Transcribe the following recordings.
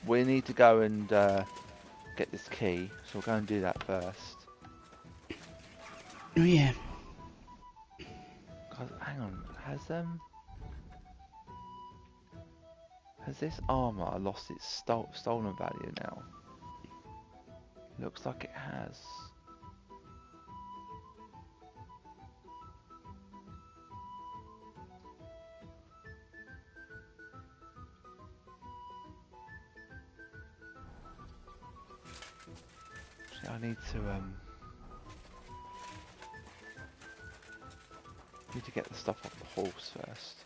we need to go and get this key, so we'll go and do that first. Oh yeah. God, hang on, has this armor lost its stolen value now? Looks like it has. I need to get the stuff off the horse first.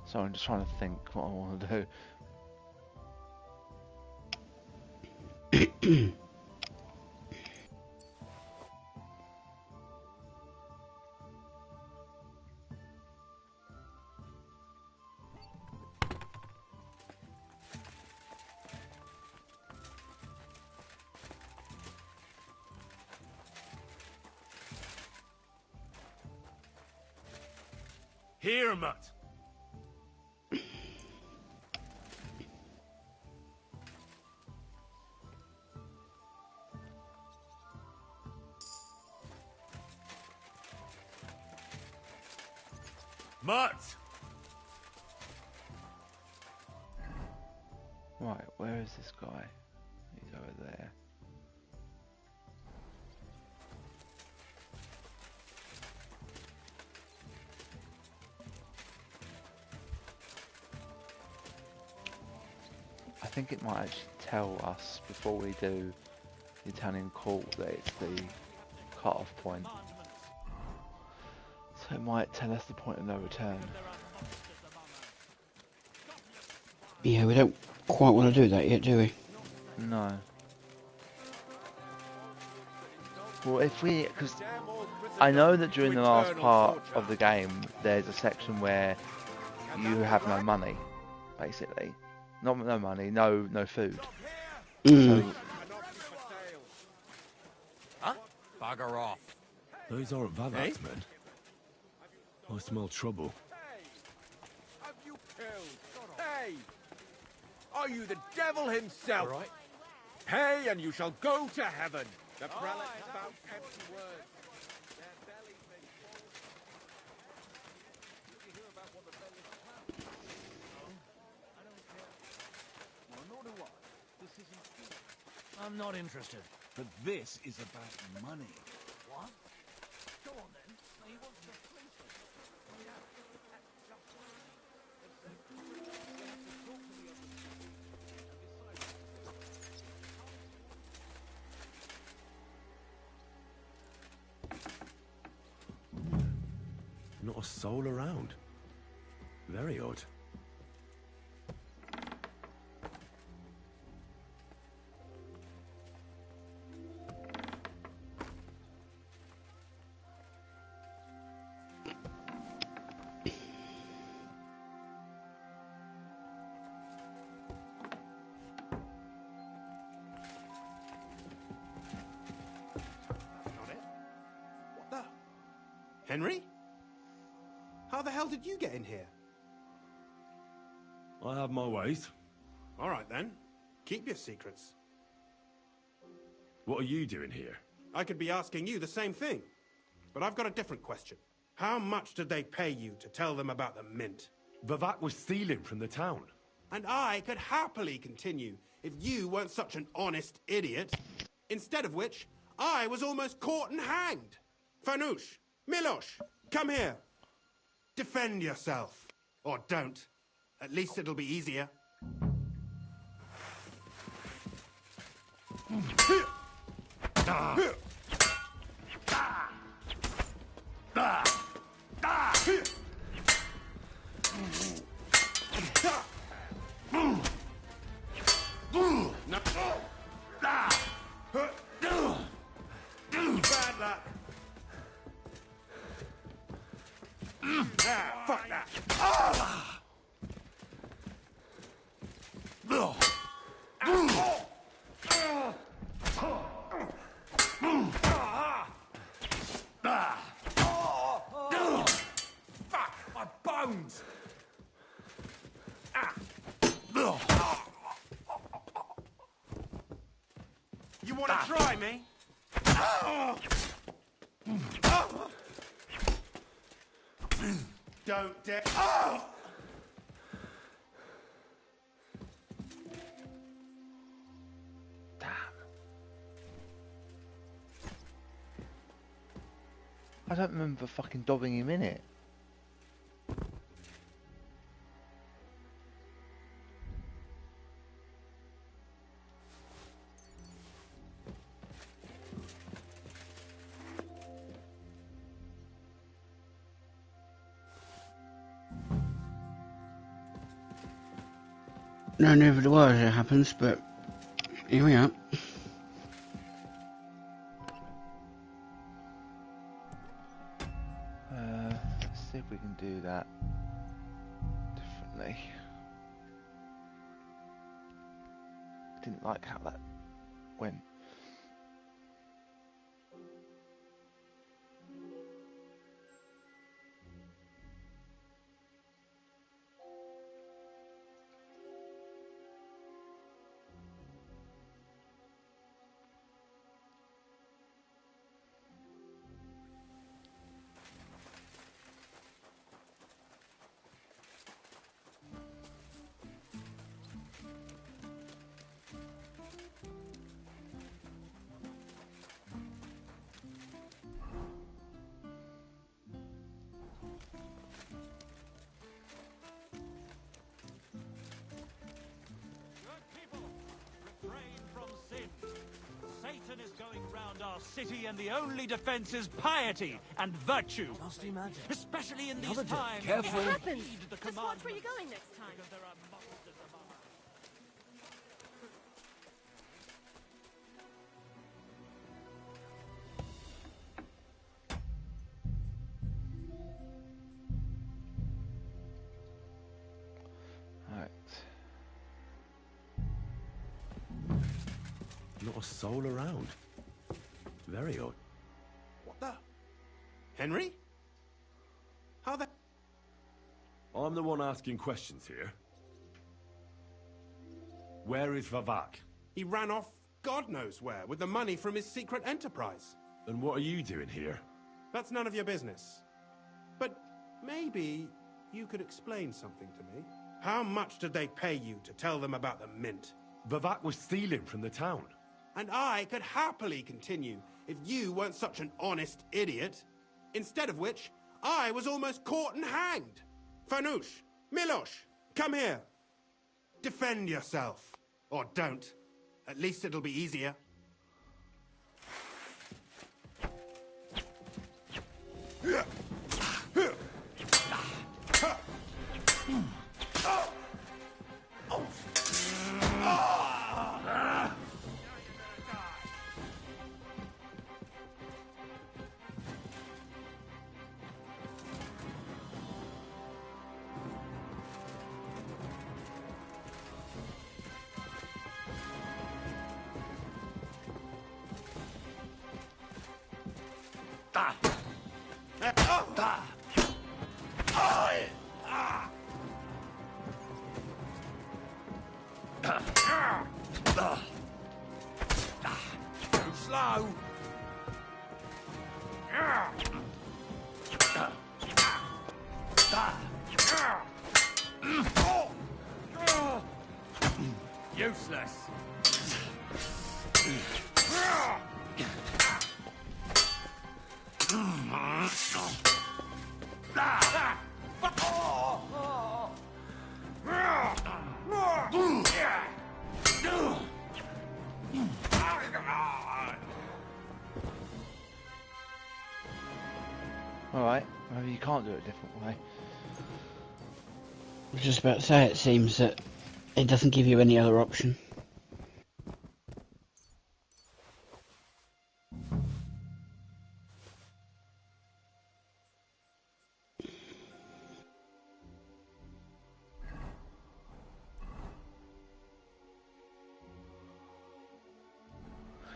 So I'm just trying to think what I want to do. Here, Mutt. Mutt! Right, where is this guy? He's over there. I think it might actually tell us before we do the Italian court that it's the cut-off point. So it might tell us the point of no return. Yeah, we don't quite want to do that yet, do we? No. Well, because I know that during the last part of the game, there's a section where you have no money, basically. No money, no food. Mm. So, Huh? Bugger off. Those aren't Valax, men. I smell trouble. Have you killed? Hey! Are you the devil himself? All right. Pay and you shall go to heaven. The prelate spout empty words. Their bellies may fall. Did you hear about what the bellies plan? No, I don't care. Well, nor do I. This isn't good. I'm not interested. But this is about money. What? Go on then. He wants to fleece us. Not a soul around. Very odd. Not it. What the? Henry? How the hell did you get in here? I have my ways. All right then. Keep your secrets. What are you doing here? I could be asking you the same thing. But I've got a different question. How much did they pay you to tell them about the mint? Vivak was stealing from the town. And I could happily continue if you weren't such an honest idiot. Instead of which, I was almost caught and hanged. Fanush, Milosh, come here. Defend yourself. Or don't. At least it'll be easier. Bad luck. Fuck that. Fuck! My bones! You want to try me? Don't dare. Damn. I don't remember fucking dobbing him in it. No, never do I as it happens, but here we are. Let's see if we can do that differently. Didn't like how that went. Satan is going round our city, and the only defense is piety and virtue. Just imagine. Especially in these Another day. times. Careful. we What happens? heed the Just watch commandments, where you're going next time. because there are monsters among us. Right. Not a soul around. Very odd. What the? Henry? How the... I'm the one asking questions here. Where is Vivak? He ran off God knows where with the money from his secret enterprise. And what are you doing here? That's none of your business. But maybe you could explain something to me. How much did they pay you to tell them about the mint? Vivak was stealing from the town. And I could happily continue if you weren't such an honest idiot. Instead of which, I was almost caught and hanged. Fanush, Milosh, come here. Defend yourself. Or don't. At least it'll be easier. Too slow. Useless. Alright, maybe you can't do it a different way. I was just about to say, it seems that it doesn't give you any other option.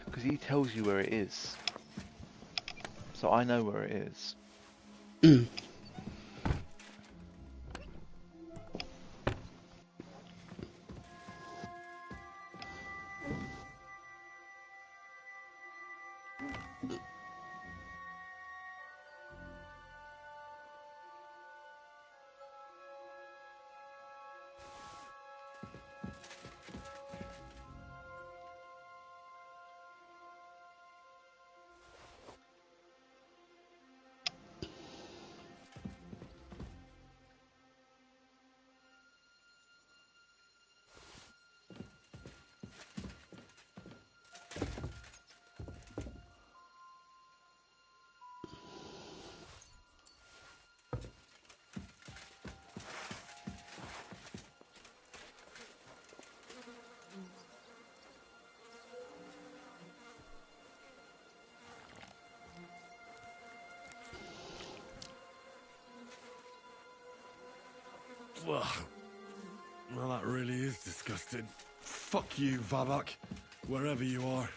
Because he tells you where it is. So I know where it is. Mm. Well, that really is disgusting. Fuck you, Vavak, wherever you are.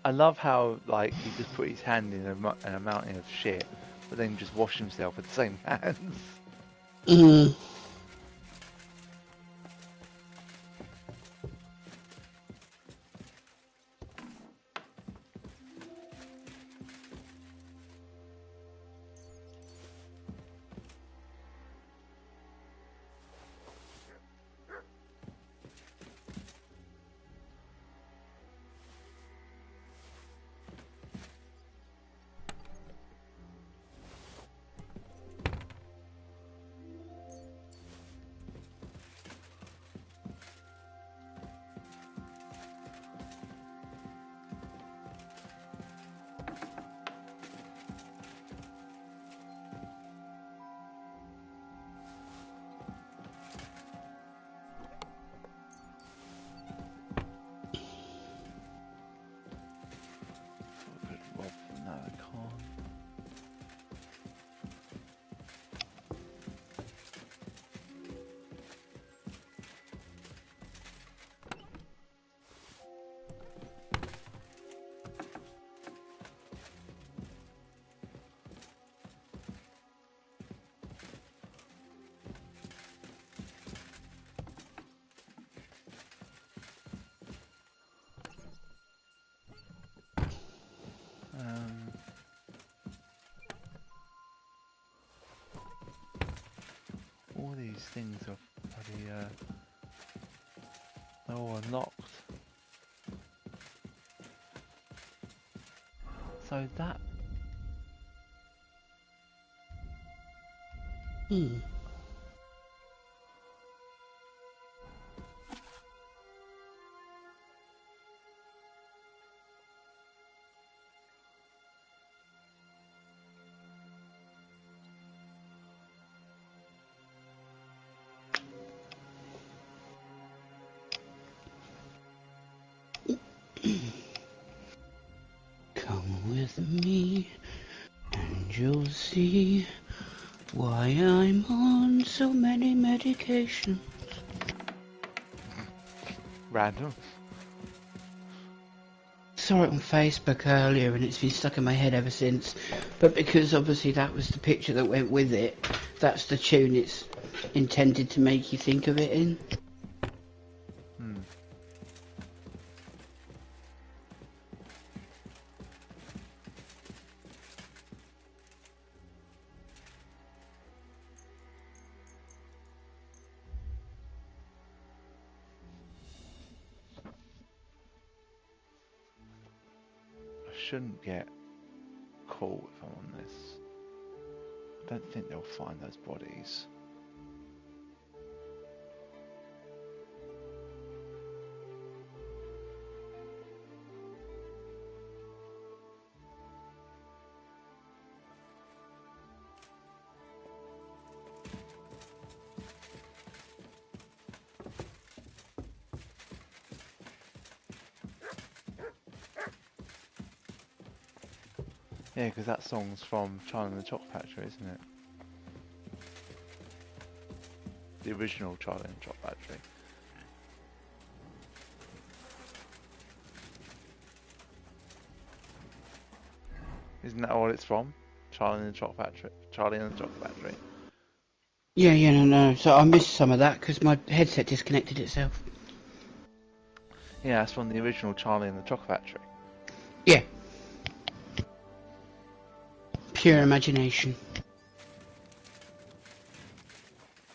I love how, like, he just put his hand in a mountain of shit, but then just wash himself with the same hands. Mm. Well, no, I can't. All these things are bloody, they're all unlocked. So that... Hmm. see why I'm on so many medications. Random. Saw it on Facebook earlier and it's been stuck in my head ever since. But because obviously that was the picture that went with it, that's the tune it's intended to make you think of it in. I shouldn't get caught if I'm on this. I don't think they'll find those bodies. Yeah, because that song's from Charlie and the Chocolate Factory, isn't it? The original Charlie and the Chocolate Factory. Isn't that what it's from? Charlie and the Chocolate Factory. Charlie and the Chocolate Factory. Yeah, no. So I missed some of that because my headset disconnected itself. Yeah, that's from the original Charlie and the Chocolate Factory. Yeah. Pure imagination.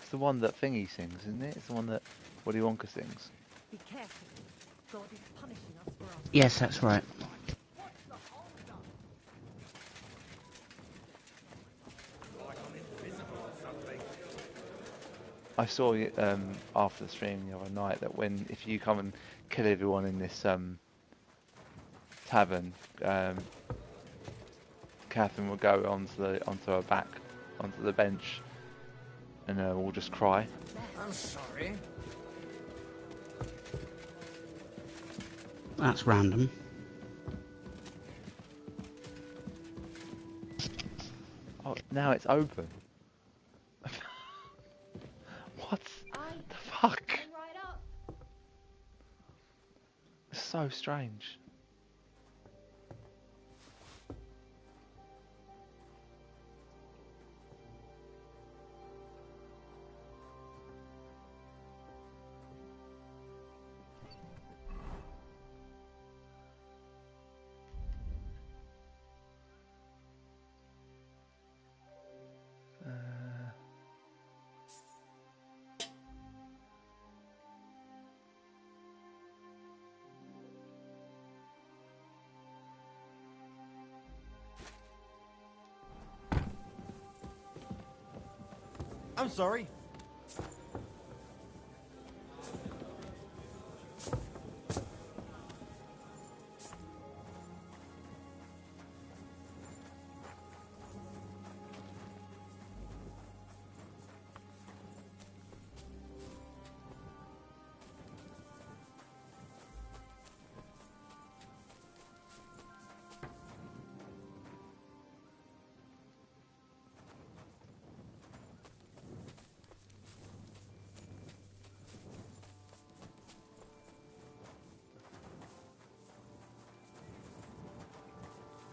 It's the one that Thingy sings, isn't it? It's the one that Willy Wonka sings. Be careful. God is punishing us for our Yes, that's right. I saw after the stream the other night that if you come and kill everyone in this tavern, Catherine will go onto her back, onto the bench, and we'll just cry. I'm sorry. That's random. Oh, now it's open. What the fuck? right up. It's so strange. I'm sorry.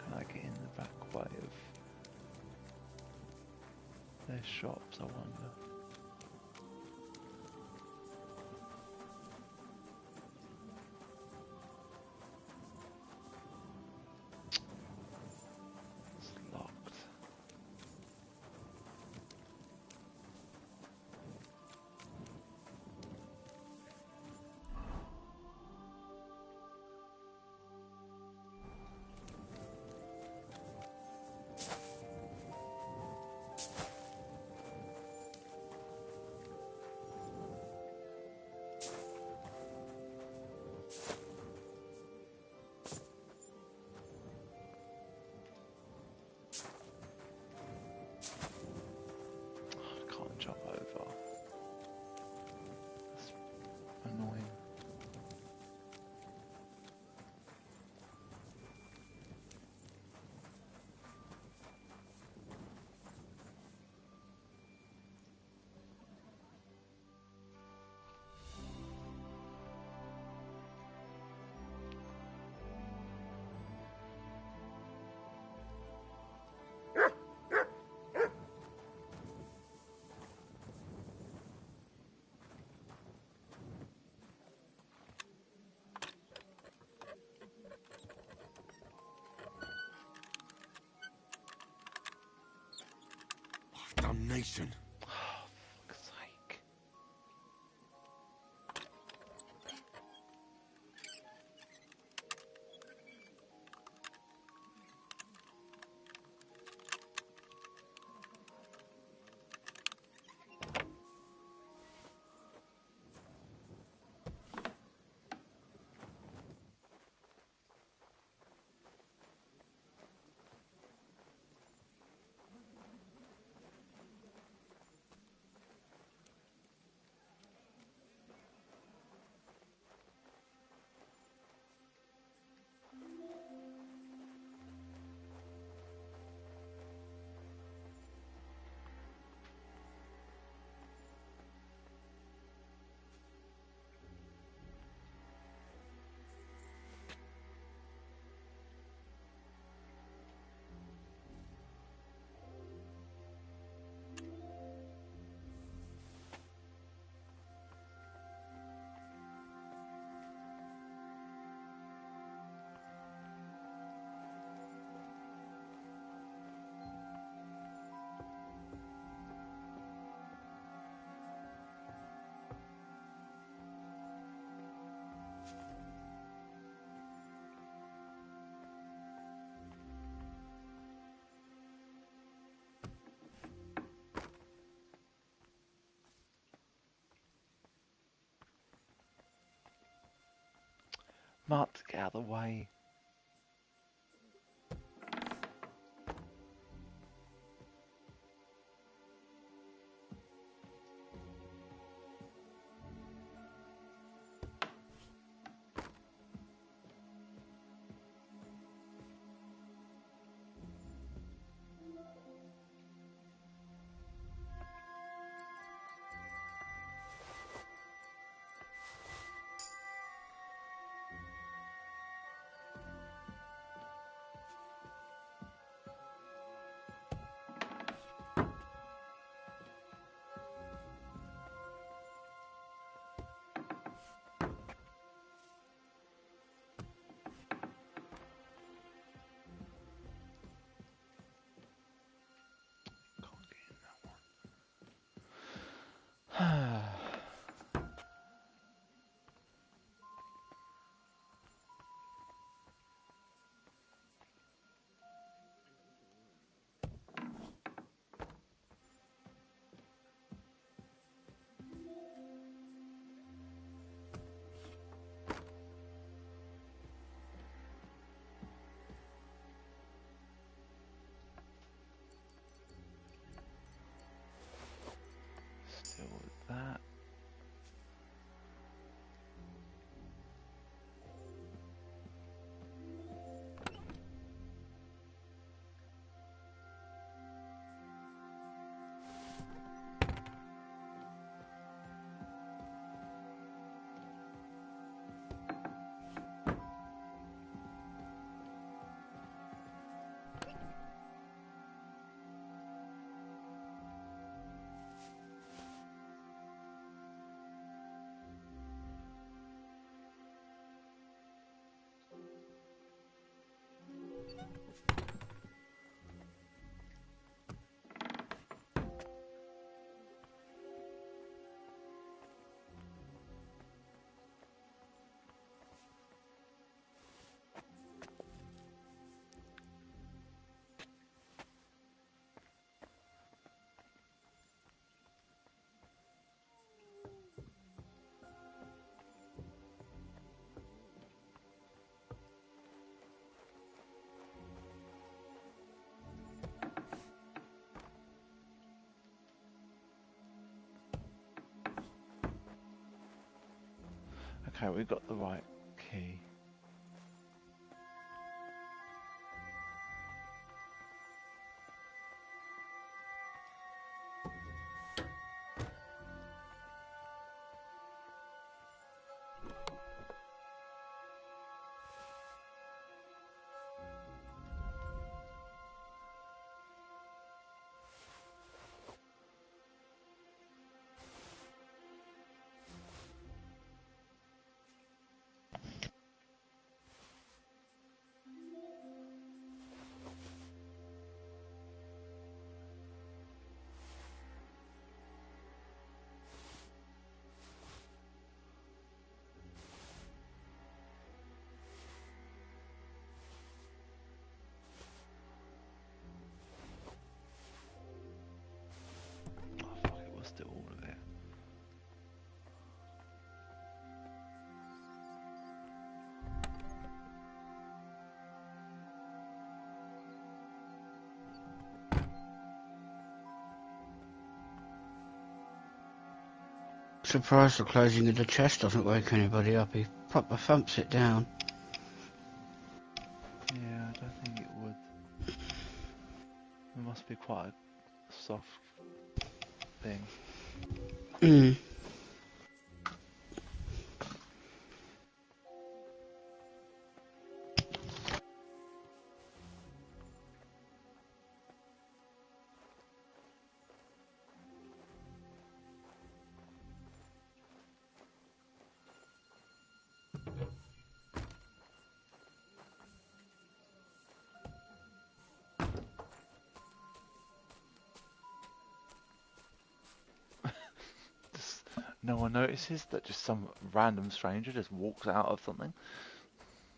Can I get in the back way of their shops, I wonder? It's locked. damnation. Fuck's sake. Mark, get out of the way. Can't get in that one. Still with that. Okay, we've got the right key. Surprised the closing of the chest doesn't wake anybody up. He proper thumps it down. Yeah, I don't think it would. It must be quite a soft thing. Mm. Just, no one notices that just some random stranger just walks out of something.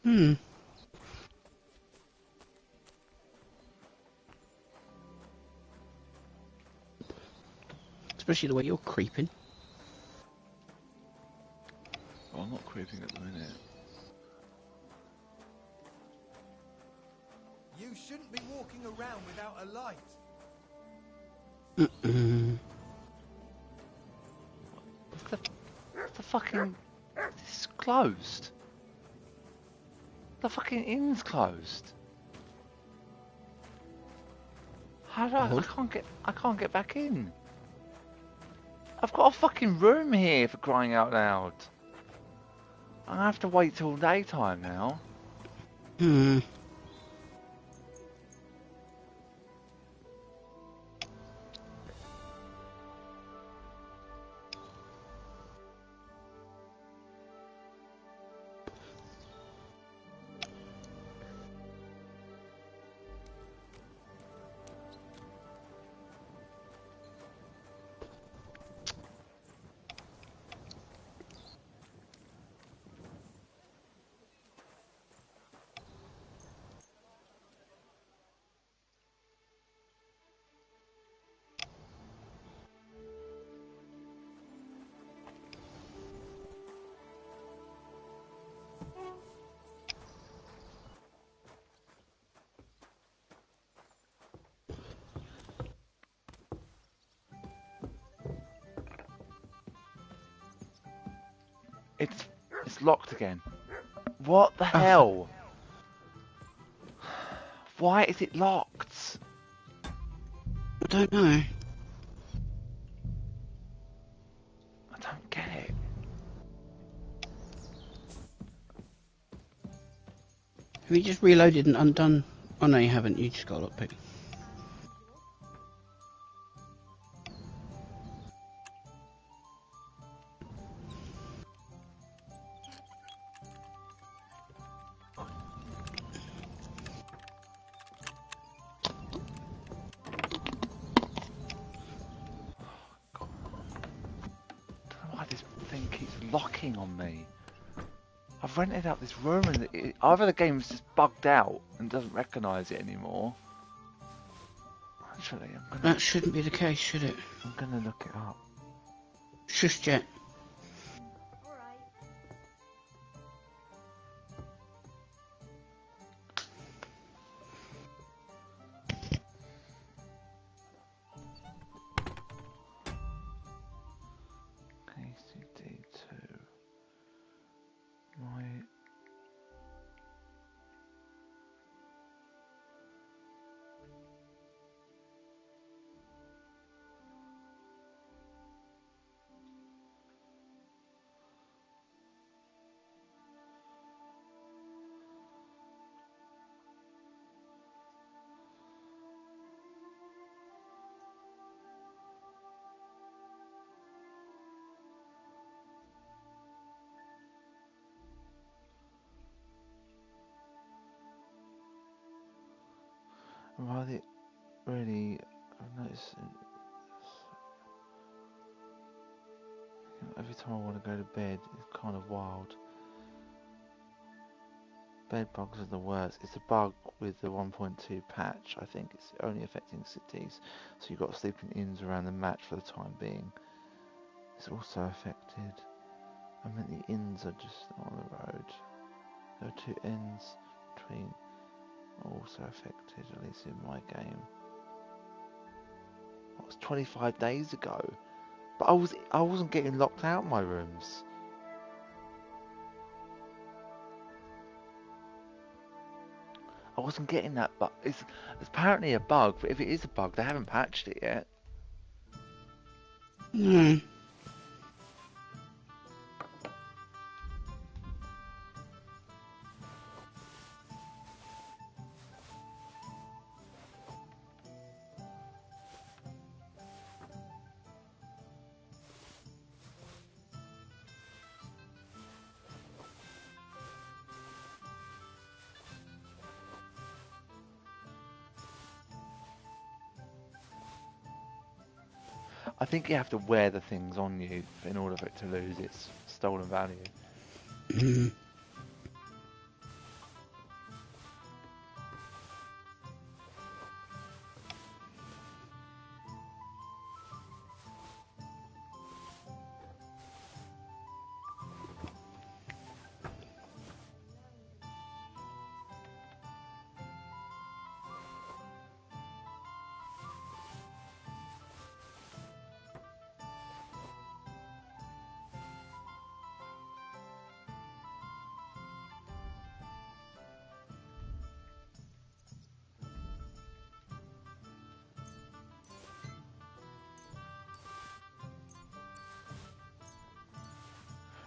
Hmm. Especially the way you're creeping. Well, I'm not creeping at the minute. You shouldn't be walking around without a light. Mm-mm. The fucking... It's closed. The fucking inn's closed. How do I can't get back in. I've got a fucking room here for crying out loud. I have to wait till daytime now. Hmm. It's locked again. What the Oh. hell? Why is it locked? I don't know. I don't get it. Have you just reloaded and undone? Oh no, you haven't. You just got a lockpick. I don't know why this thing keeps locking on me. I've rented out this room and either the game's just bugged out and doesn't recognise it anymore. Actually, That shouldn't be the case, should it? I'm gonna look it up. Just yet. Alright. KCD2. My... Well, really, I've noticed every time I want to go to bed, it's kind of wild. Bed bugs are the worst. It's a bug with the 1.2 patch. I think it's only affecting cities, so you've got to sleep in inns around the match for the time being. It's also affected. I mean, the inns are just on the road. There are 2 inns between. Also affected, at least in my game. That was 25 days ago. But I wasn't getting locked out of my rooms. I wasn't getting that, but it's apparently a bug. But if it is a bug, they haven't patched it yet. No. I think you have to wear the things on you in order for it to lose its stolen value.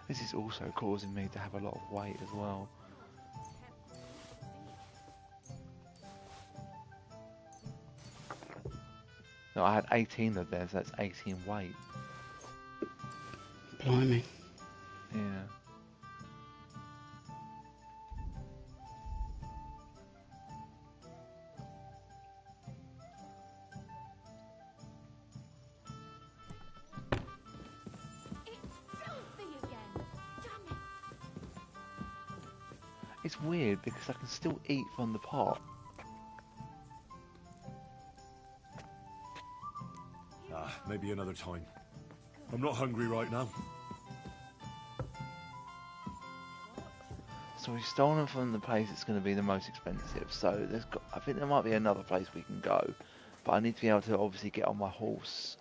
This is also causing me to have a lot of weight as well. No, I had 18 of them, so that's 18 weight. Blimey. Yeah. It's weird because I can still eat from the pot. Maybe another time. I'm not hungry right now. So we've stolen from the place that's going to be the most expensive. So I think there might be another place we can go, but I need to be able to obviously get on my horse.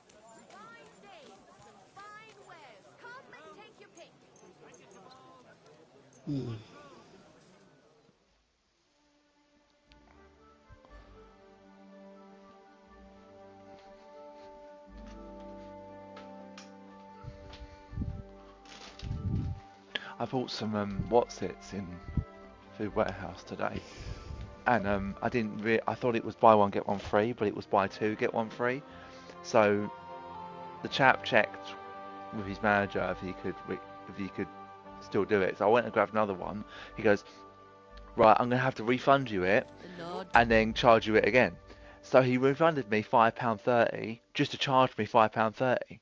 I bought some what's-its in Food Warehouse today, and I thought it was buy one get one free, but it was buy two get one free. So the chap checked with his manager if he could still do it. So I went and grabbed another one. He goes, right, I'm gonna have to refund you it and then charge you it again. So he refunded me £5.30 just to charge me £5.30.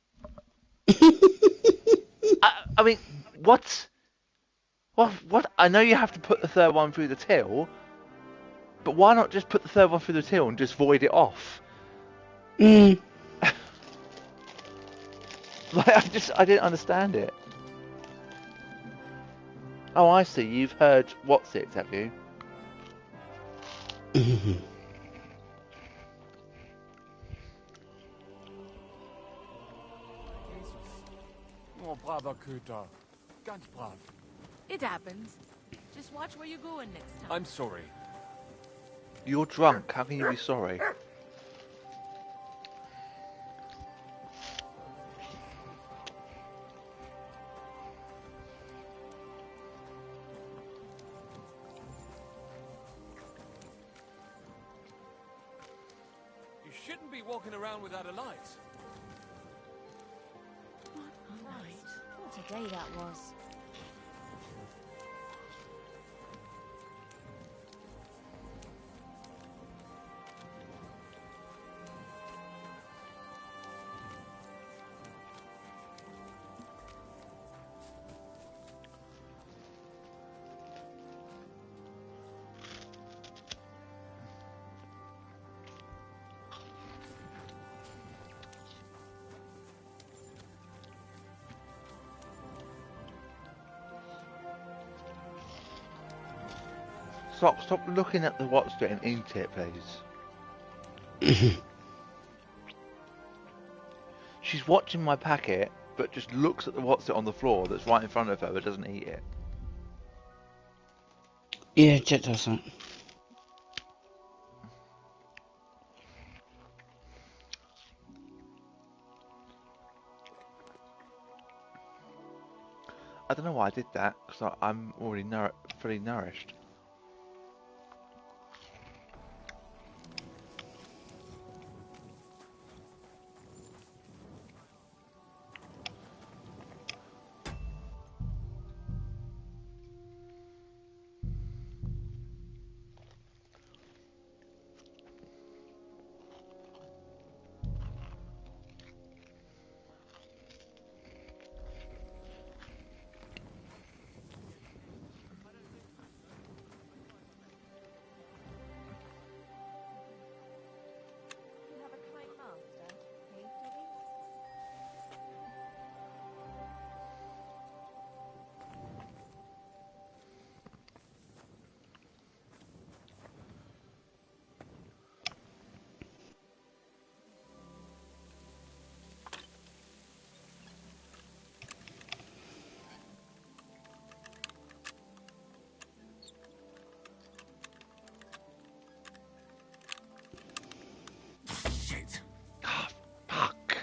I mean, what? What? I know you have to put the third one through the till, but why not just put the third one through the till and just void it off? Like, I didn't understand it. Oh, I see. You've heard what's-its, have you? Oh, braver Köter. Ganz brav. It happens. Just watch where you're going next time. I'm sorry. You're drunk. How can you be sorry? You shouldn't be walking around without a light. Right. What a day that was. Stop looking at the what's-it and eat it, please. She's watching my packet, but just looks at the what's it on the floor that's right in front of her, but doesn't eat it. Yeah, Jet does that. I don't know why I did that, because I'm already fully nourished. You have a kind master, eh, Dobby? Shit. Ah, fuck.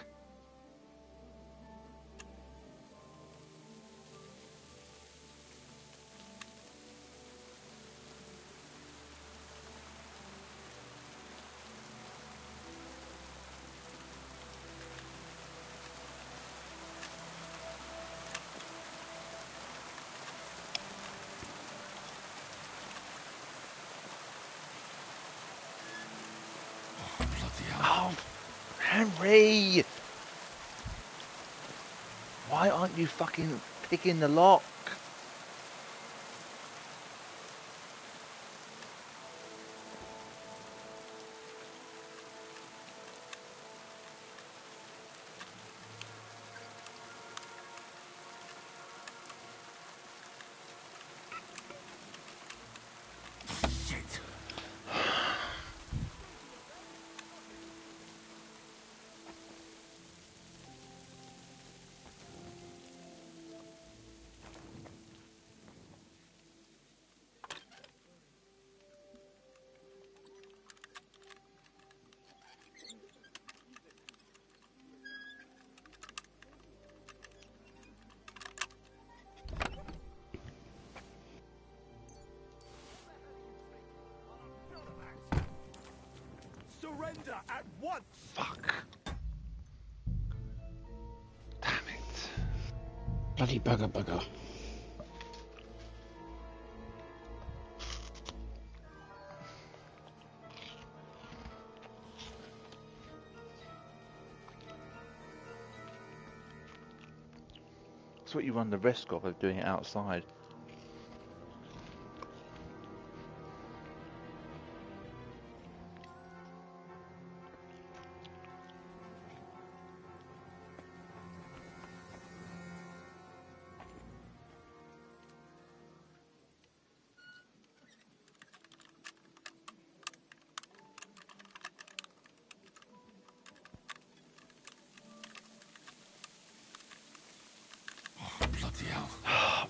Bloody hell. Oh, Henry! Why aren't you fucking picking the lock? Shit. Surrender at once! Fuck. Damn it. Bloody bugger. That's what you run the risk of doing it outside. Bloody hell. I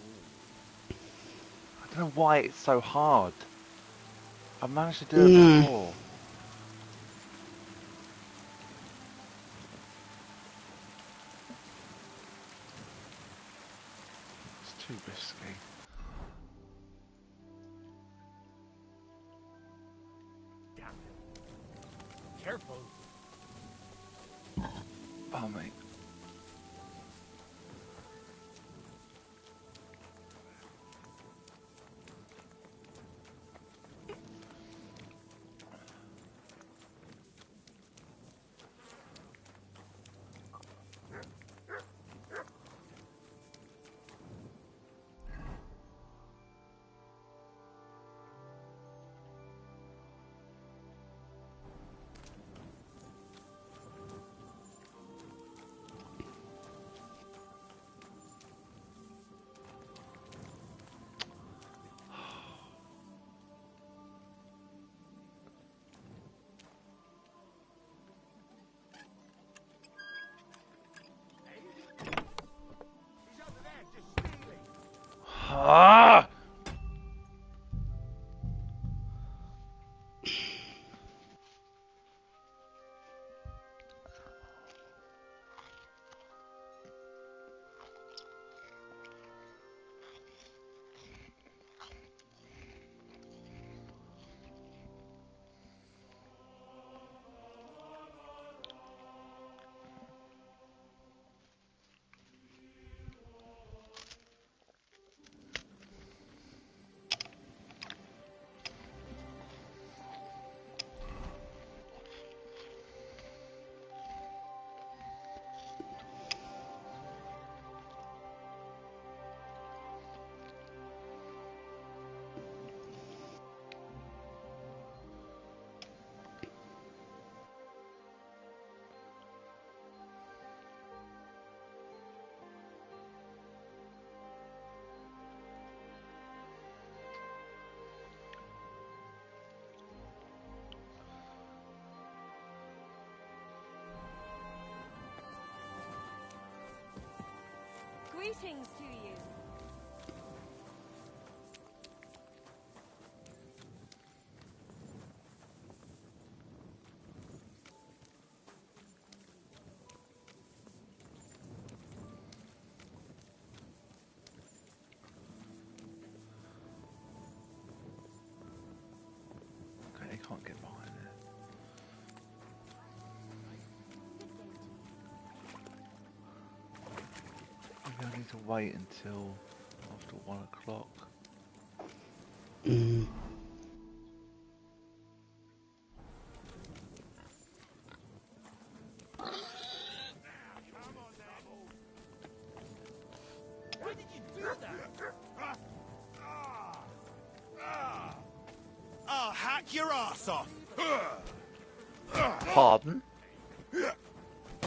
don't know why it's so hard. I've managed to do it No. before. It's too risky. Damn it. Careful. Oh, mate. Greetings to you. Okay, they can't get behind there. Maybe I need to wait until after 1 o'clock. Mm. Why did you do that? I'll hack your ass off. Pardon? Who's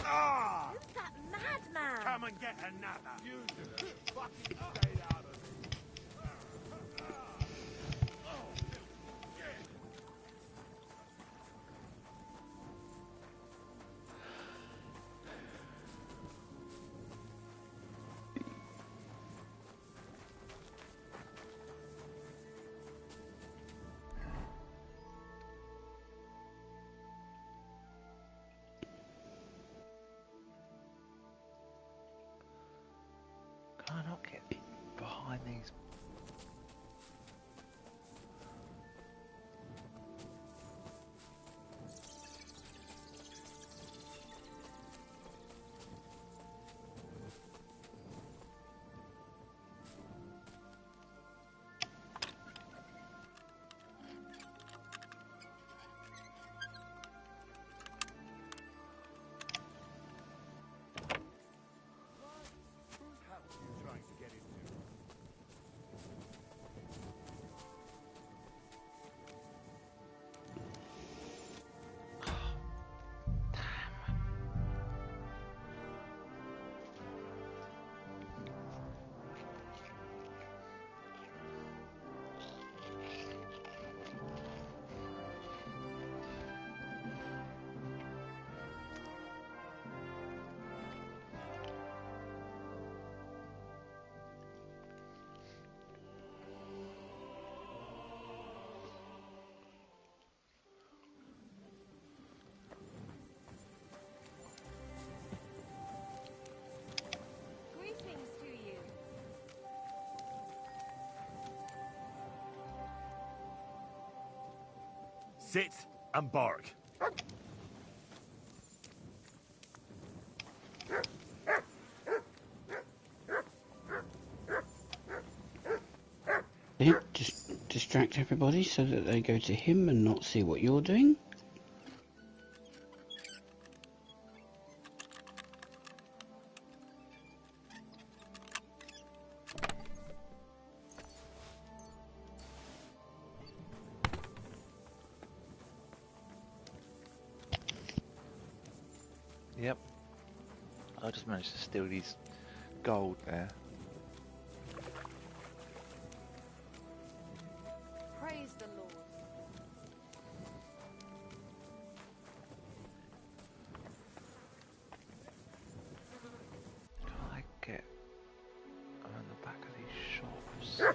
that madman? Come and get another. You do it. Fucking stay out of it. Can I not get behind these? Greetings to you. Sit and bark. Yeah, just distract everybody so that they go to him and not see what you're doing. Yep. I just managed to steal these gold there. Praise the Lord. Can I get around the back of these shops?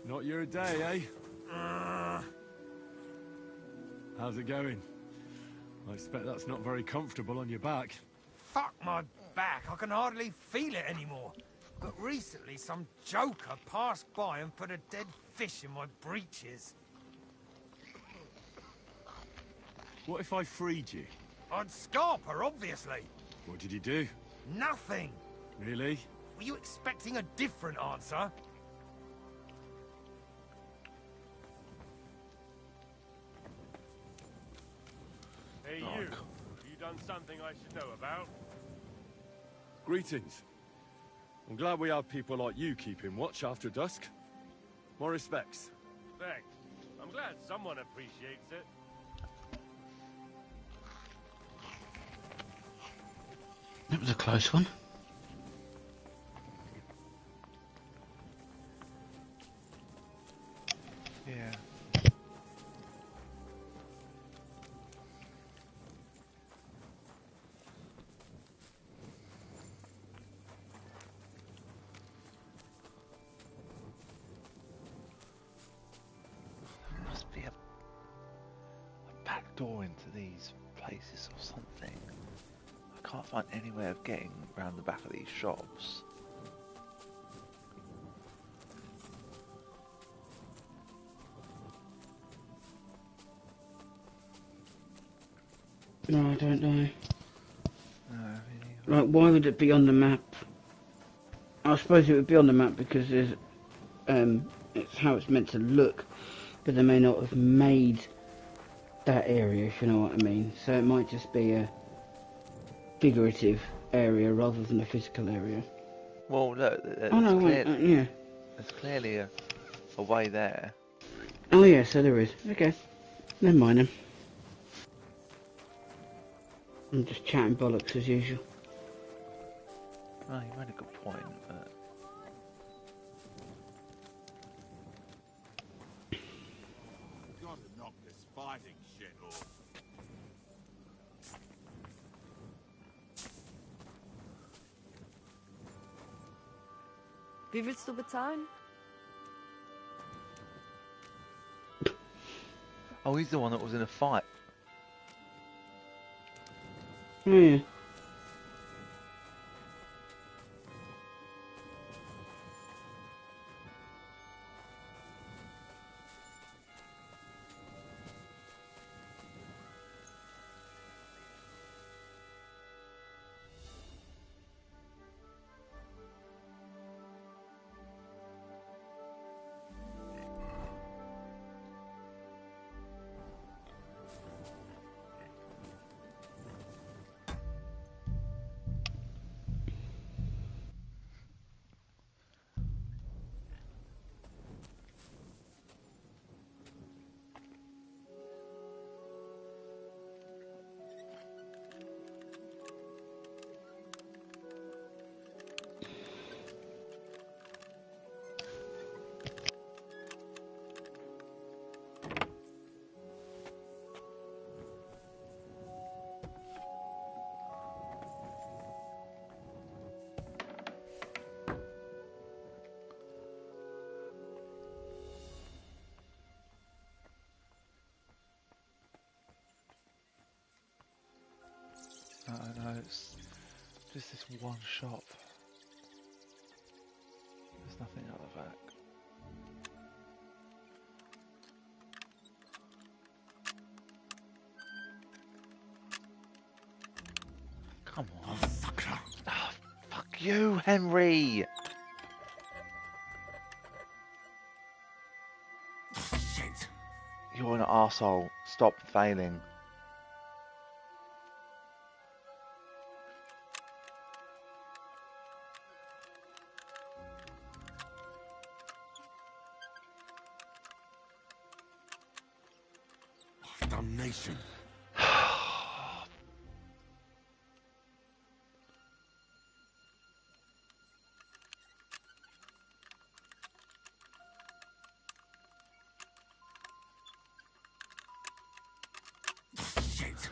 Not your day, eh? How's it going? I expect that's not very comfortable on your back. Fuck my back. I can hardly feel it anymore. But recently, some joker passed by and put a dead fish in my breeches. What if I freed you? I'd scarp her, obviously. What did you do? Nothing. Really? Were you expecting a different answer? Hey, Oh, you. cool. You done something I should know about? Greetings. I'm glad we have people like you keeping watch after dusk. My respects. Thanks. I'm glad someone appreciates it. That was a close one. these places or something. I can't find any way of getting around the back of these shops. No, I don't know. No, Like, why would it be on the map? I suppose it would be on the map because there's, it's how it's meant to look, but they may not have made that area, if you know what I mean. So it might just be a figurative area rather than a physical area. well, look, Oh no, wait, yeah. there's clearly a way there. Oh yeah, so there is. Okay, never mind then. I'm just chatting bollocks as usual. Oh, you made a good point, but... Gotta knock this fighting shit off. Wie willst du bezahlen? Oh, he's the one that was in a fight. Oh yeah. No, it's just this one shop. There's nothing out the back. Come on. Fucker. Oh, fuck you, Henry! Shit. You're an arsehole. Stop failing. Damnation. Shit.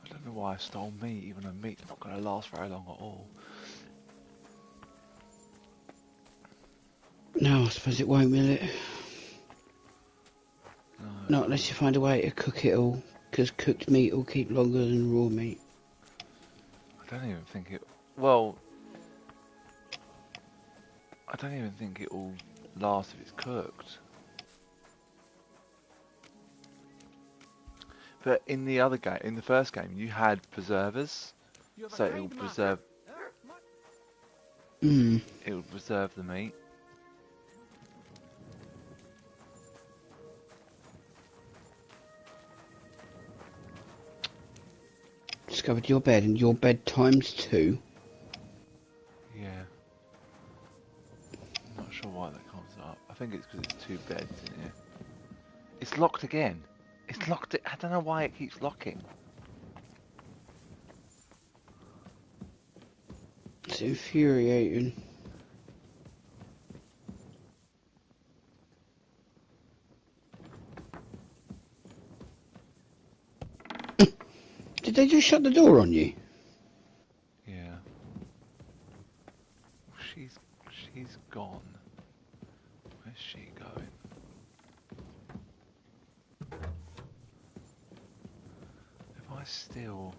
I don't know why I stole meat, even though meat's not going to last very long at all. No, I suppose it won't, will it? No, Not unless you find a way to cook it all, because cooked meat will keep longer than raw meat. I don't even think it... Well... I don't even think it will last if it's cooked. But in the other game, in the first game, you had preservers, so it would preserve. Hmm. It would preserve the meat. Discovered your bed, and your bed times 2. Yeah. I think it's because it's two beds in here. It's locked again. It's locked. I don't know why it keeps locking. It's infuriating. Did they just shut the door on you? Yeah. She's gone. Where's she going? If I steal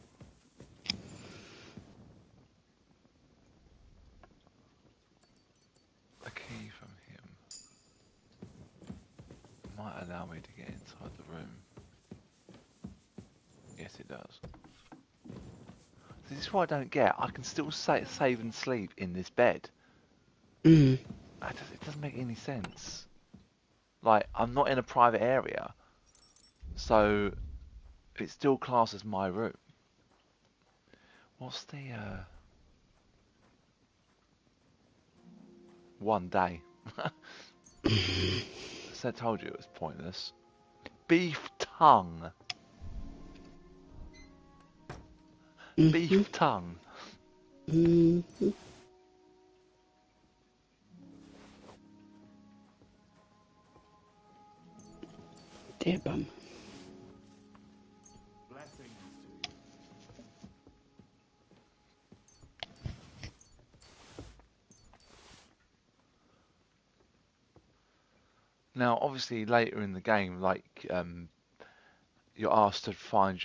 a key from him, it might allow me to get inside the room. Yes, it does. This is what I don't get. I can still save and sleep in this bed. Mm. It doesn't make any sense. Like, I'm not in a private area, so it's still classed as my room. What's the, 1 day? So I told you it was pointless. Beef tongue. Beef tongue. Mm-hmm. Dear bum. Now, obviously, later in the game, like you're asked to find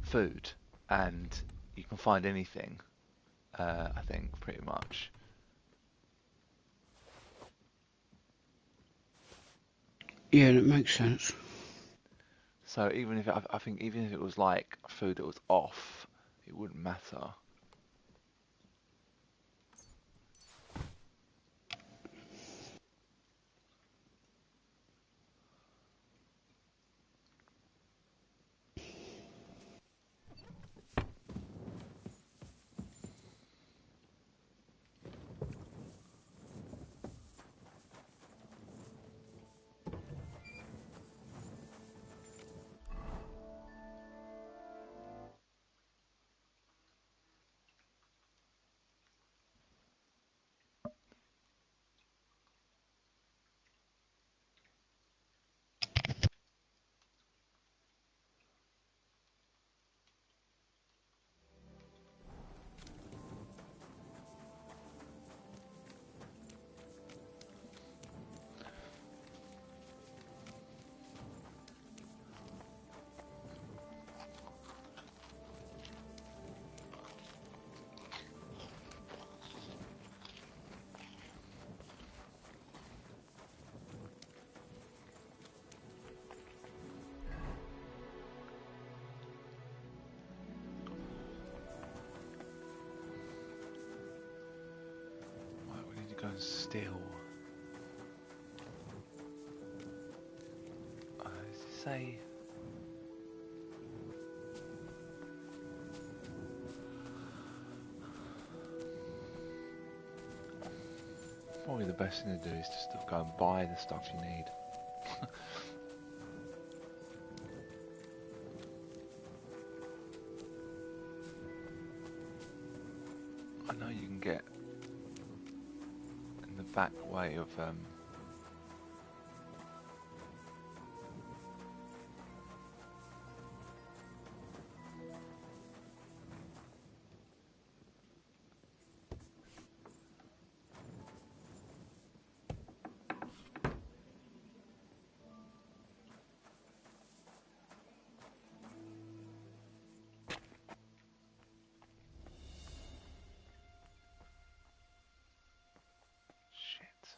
food, and you can find anything. I think pretty much. Yeah, that makes sense. So even if I think even if it was like food that was off, it wouldn't matter. Right, we need to go and steal. Does it say? Probably the best thing to do is just to go and buy the stuff you need. I know you can get in the back way of shit.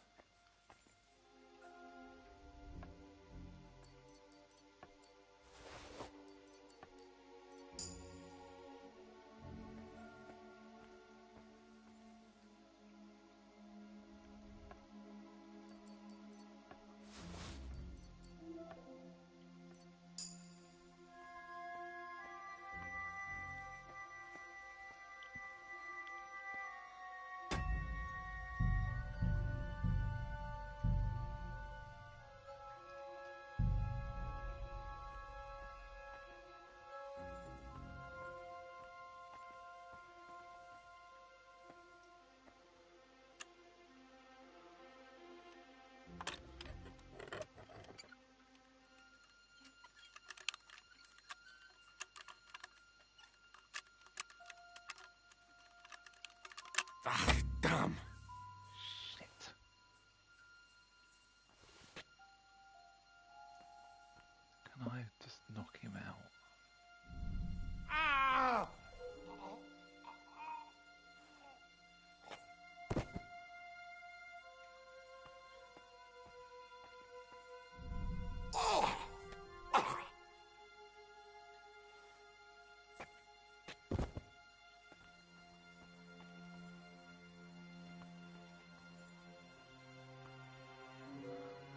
Ah, damn. Shit. Can I just knock him out? Ah!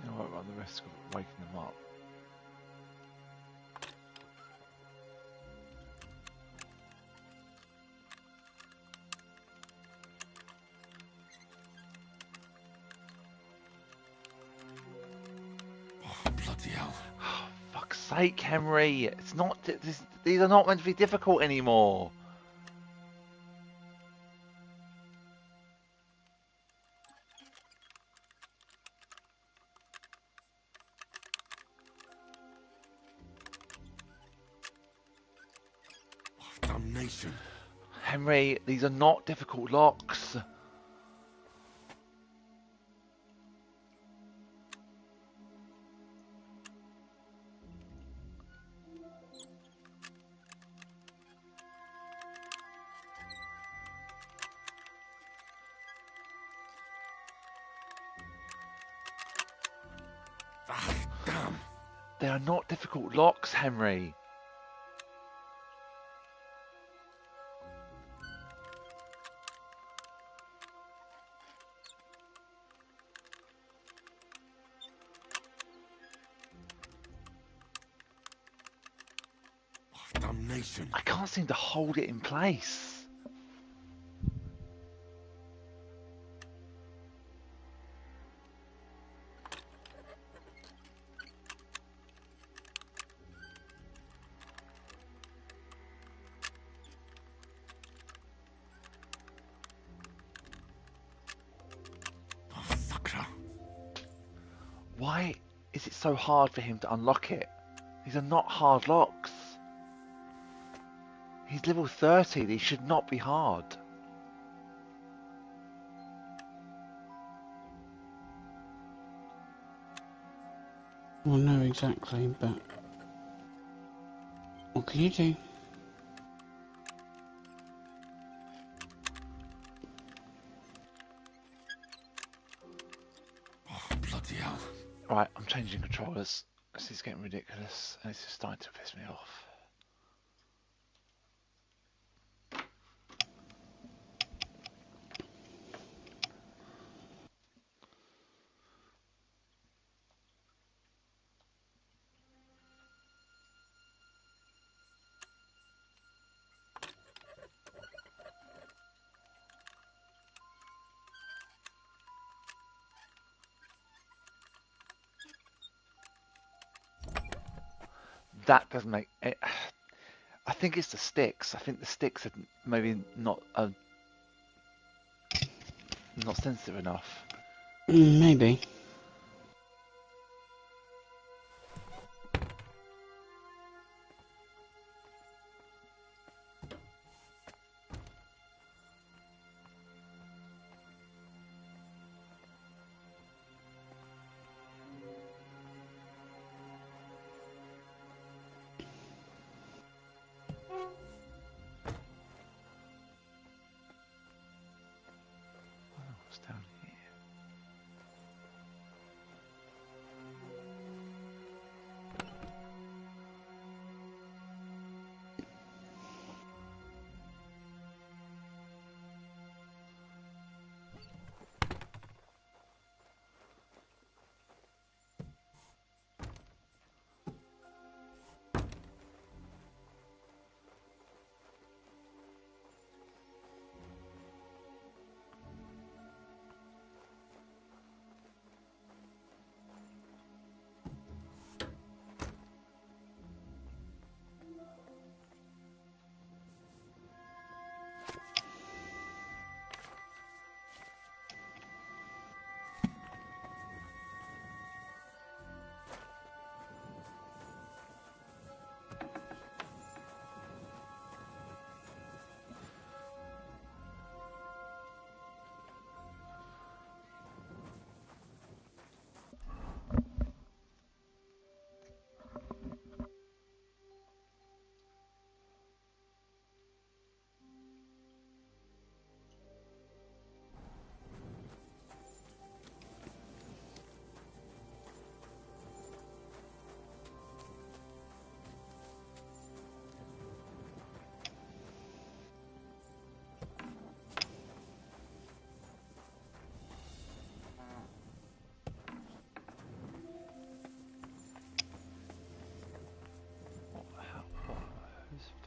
You know, I run the risk of waking him up. Oh, bloody hell. Oh, fuck's sake, Henry! It's not. These are not meant to be difficult anymore. Oh, damnation. Henry, these are not difficult locks. Ah, damn. They are not difficult locks, Henry. Oh, damnation. I can't seem to hold it in place. Oh, sucker. Why is it so hard for him to unlock it? These are not hard locks. He's level 30. These should not be hard. Well, no, exactly, but what can you do? Oh, bloody hell. Right, I'm changing controllers. This is getting ridiculous, and it's just starting to piss me off. That doesn't make it. I think it's the sticks. I think the sticks are maybe not sensitive enough. Maybe. What's down here?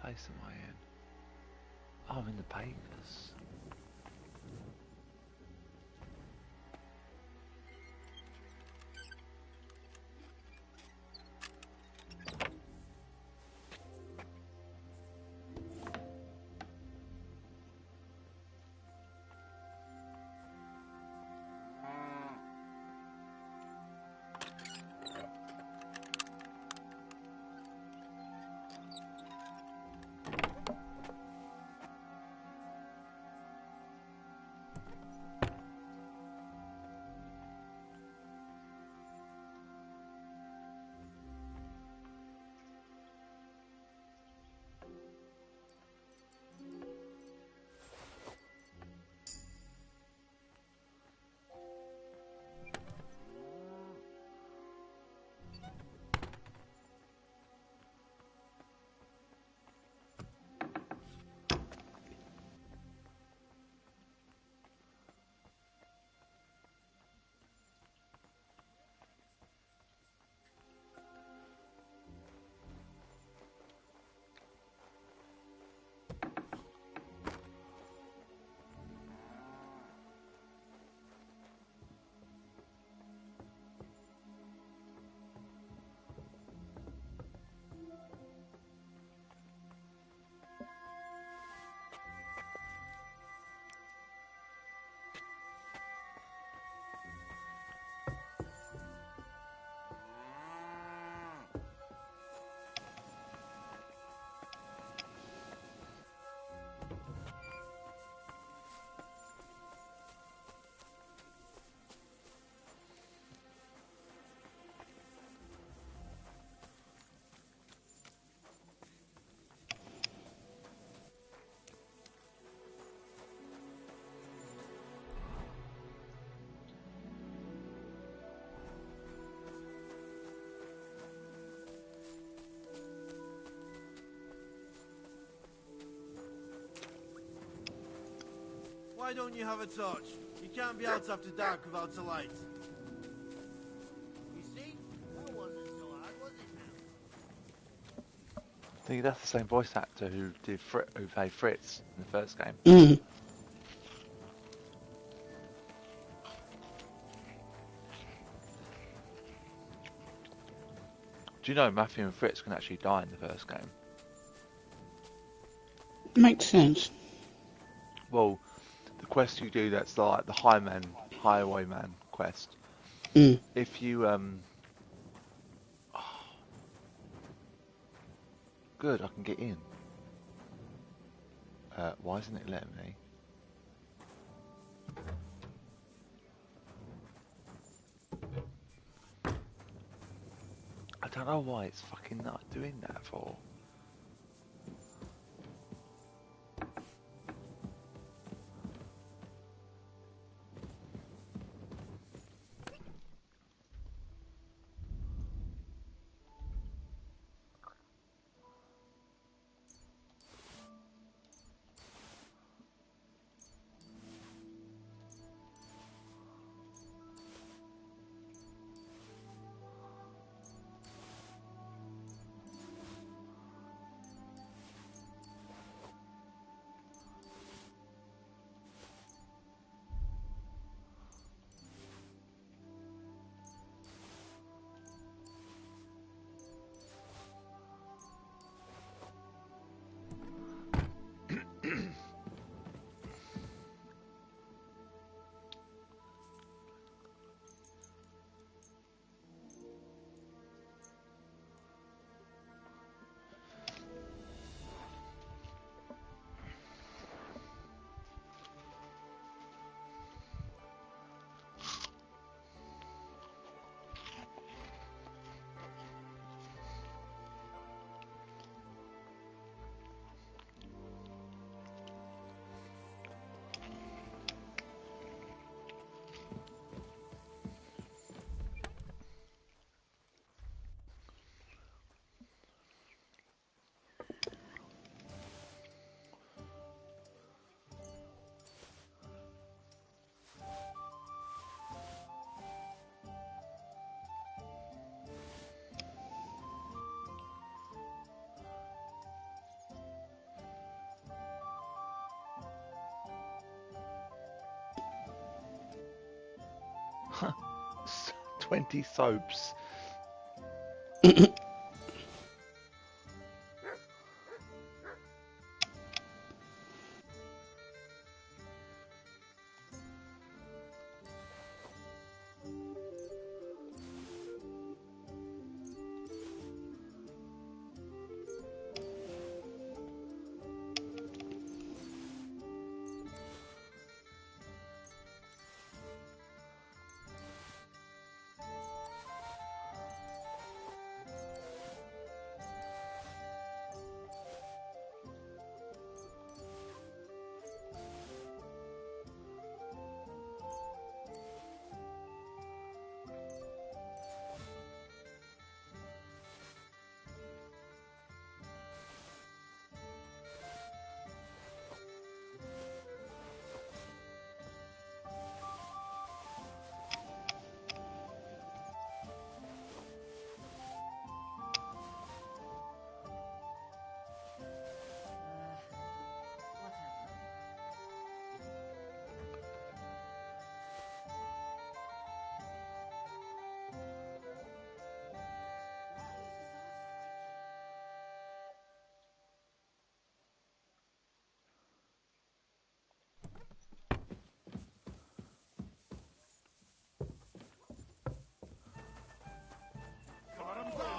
place am I in? Oh, I'm in the papers. Why don't you have a torch? You can't be out after dark without a light. You see? That wasn't so hard, was it now? I think that's the same voice actor who did who played Fritz in the first game. Mm. Do you know Matthew and Fritz can actually die in the first game? Makes sense. Well, the quest you do that's like the highwayman quest. Mm. If you good, I can get in. Why isn't it letting me? I don't know why it's fucking not doing that for. 20 soaps.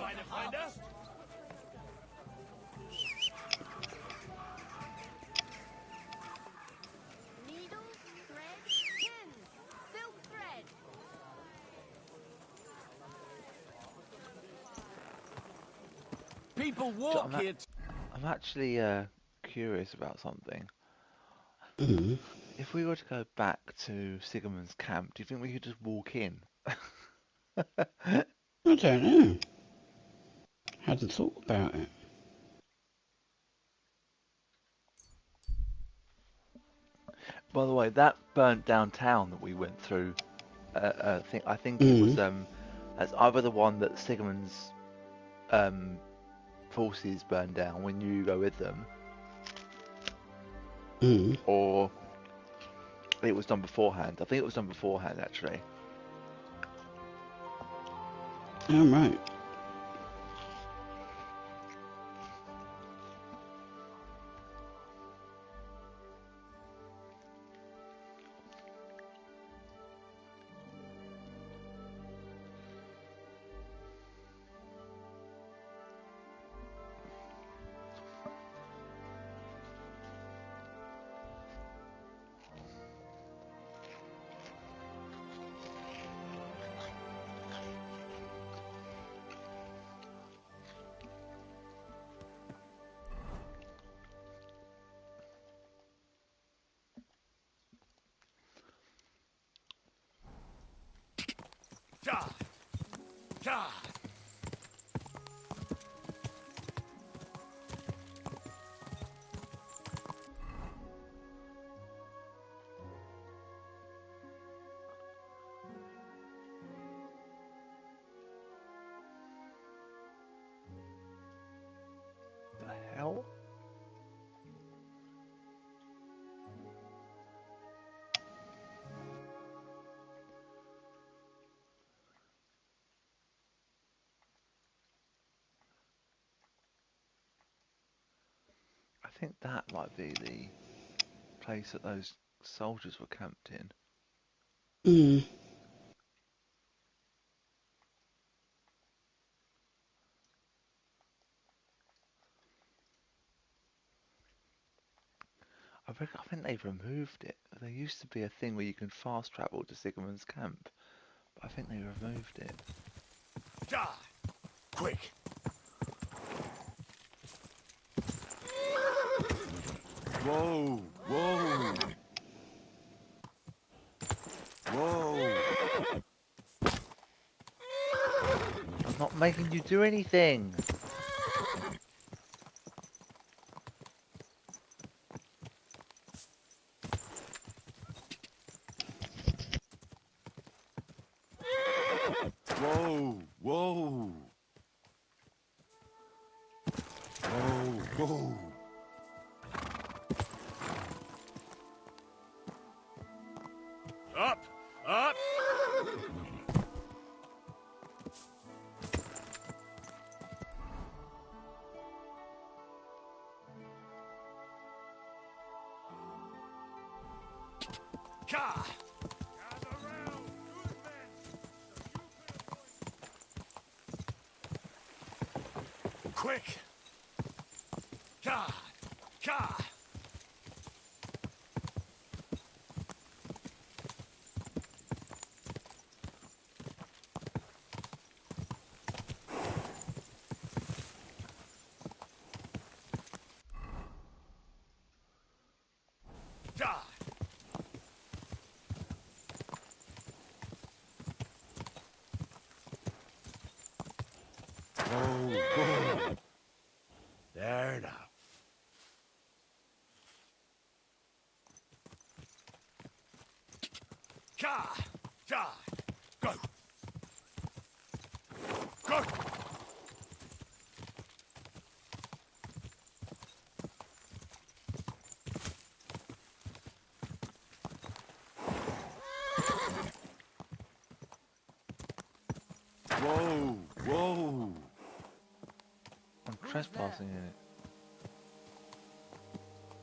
Trying to find us? Needles, thread, pins, silk thread. People So walk here. I'm actually curious about something. Mm. If we were to go back to Sigamond's camp, do you think we could just walk in? I don't know. Hadn't thought about it. By the way, that burnt down town that we went through, I think it was Mm. that's either the one that Sigamond's forces burned down when you go with them, Mm. or it was done beforehand. I think it was done beforehand, actually. Oh, right. God! God! The hell? I think that might be the place that those soldiers were camped in. Mm. I think they've removed it. There used to be a thing where you can fast travel to Sigamond's camp, but I think they removed it. God! Quick! Whoa! Whoa! Whoa! I'm not making you do anything! Whoa! Whoa! Whoa! Whoa! Up! Up! Ka! Gather round, good men, so you can avoid Quick! Ka! Ka! Ka! Oh, there now. Ka! Ka! Go! Go! Whoa! Whoa! I'm trespassing in it.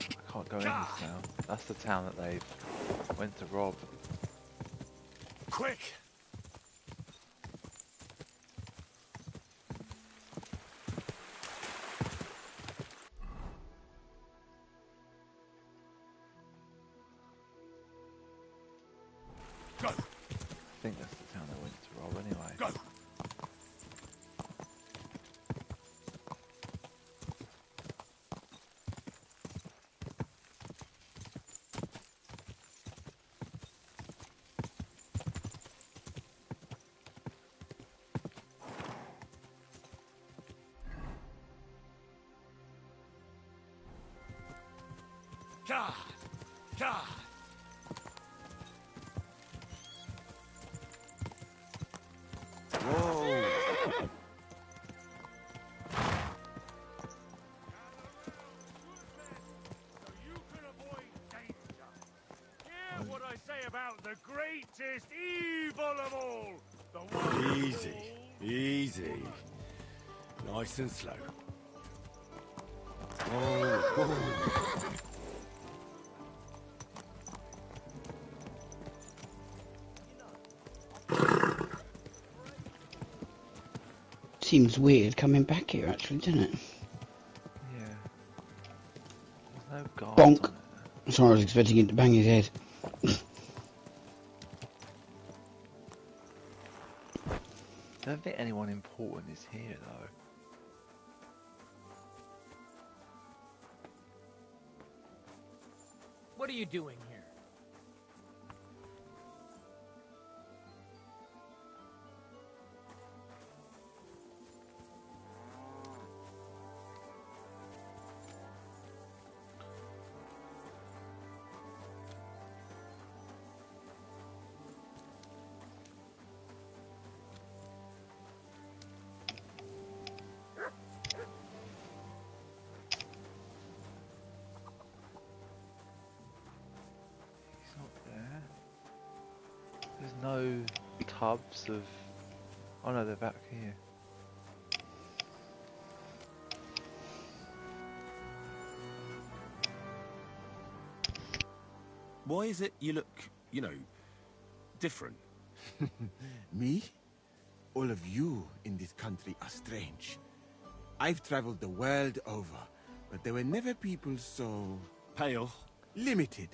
I can't go in this town. That's the town that they went to rob. Quick! Go! I think that's the town they went to rob anyway. Go! Ka! Ka! Whoa! so you can avoid danger. Hear what I say about the greatest evil of all. The one Easy, easy. Nice and slow. Whoa! Seems weird coming back here, actually, doesn't it? Yeah. There's no guards on Bonk. it. Sorry, I was expecting him to bang his head. I don't think anyone important is here though. What are you doing here? He's not there. There's no tubs of... Oh no, they're back here. Why is it you look, you know, different? Me? All of you in this country are strange. I've traveled the world over, but there were never people so... Pale. limited.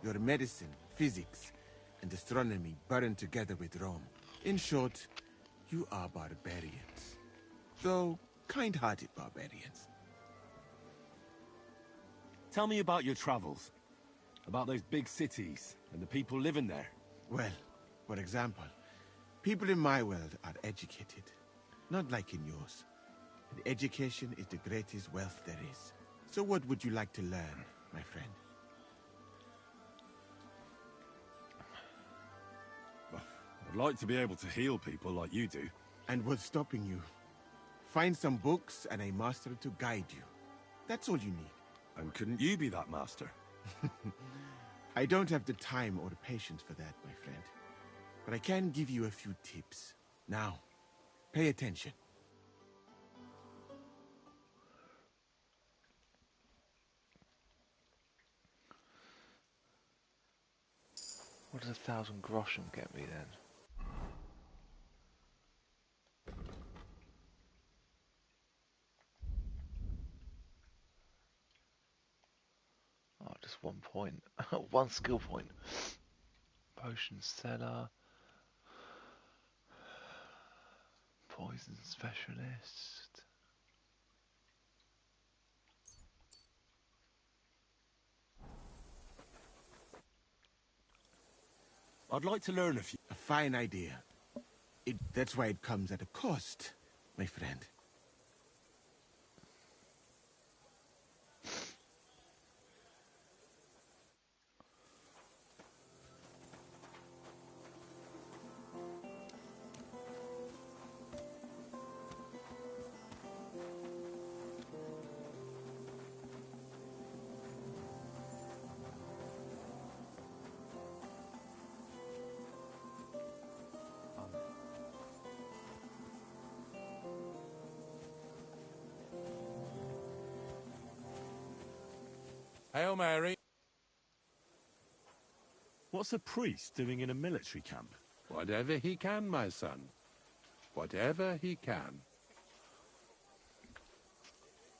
Your medicine, physics, and astronomy burned together with Rome. In short, you are barbarians. Though kind-hearted barbarians. Tell me about your travels. About those big cities and the people living there. Well, for example, people in my world are educated. Not like in yours. And education is the greatest wealth there is. So what would you like to learn, my friend? I'd like to be able to heal people like you do. And what's stopping you? Find some books and a master to guide you. That's all you need. And couldn't you be that master? I don't have the time or the patience for that, my friend. But I can give you a few tips. Now, pay attention. What does 1,000 groschen get me then? Oh, just 1 point. 1 skill point. Potion seller. Poison specialist. I'd like to learn a few. A fine idea. That's why it comes at a cost, my friend. Hail Mary. What's a priest doing in a military camp? Whatever he can, my son. Whatever he can.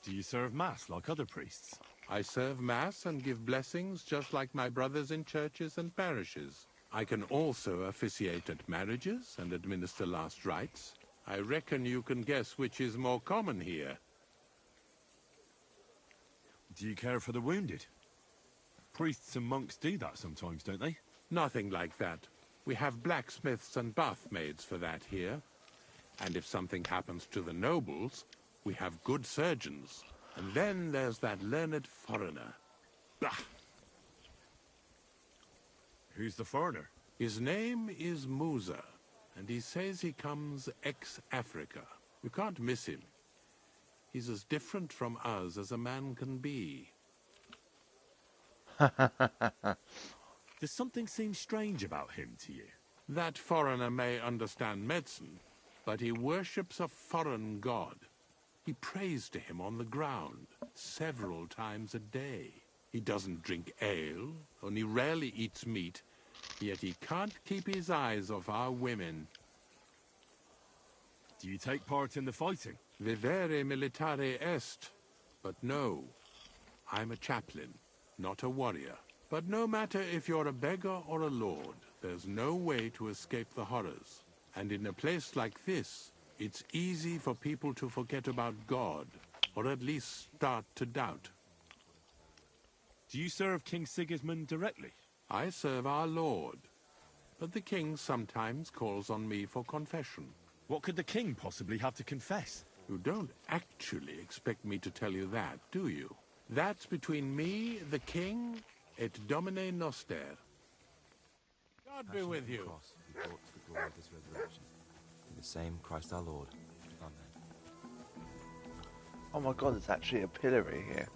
Do you serve mass like other priests? I serve mass and give blessings just like my brothers in churches and parishes. I can also officiate at marriages and administer last rites. I reckon you can guess which is more common here. Do you care for the wounded? Priests and monks do that sometimes, don't they? Nothing like that. We have blacksmiths and bathmaids for that here. And if something happens to the nobles, we have good surgeons. And then there's that learned foreigner. Bah! Who's the foreigner? His name is Musa, and he says he comes ex-Africa. You can't miss him. He's as different from us as a man can be. Does something seem strange about him to you? That foreigner may understand medicine, but he worships a foreign god. He prays to him on the ground several times a day. He doesn't drink ale, only rarely eats meat, yet he can't keep his eyes off our women. Do you take part in the fighting? Vivere militare est. But no, I'm a chaplain, not a warrior. But no matter if you're a beggar or a lord, there's no way to escape the horrors. And in a place like this, it's easy for people to forget about God, or at least start to doubt. Do you serve King Sigismund directly? I serve our Lord, but the king sometimes calls on me for confession. What could the king possibly have to confess? You don't actually expect me to tell you that, do you? That's between me, the king, et Domine Noster. God be with you. Cross be brought to the glory of this resurrection. In the same Christ our Lord. Amen. Oh my god, there's actually a pillory here.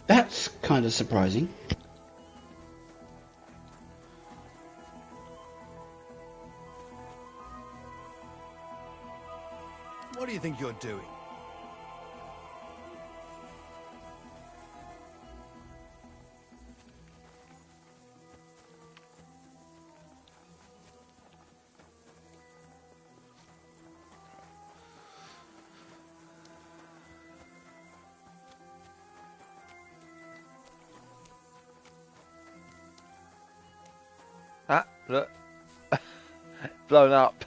That's kind of surprising. What do you think you're doing? Ah, look. Blown up.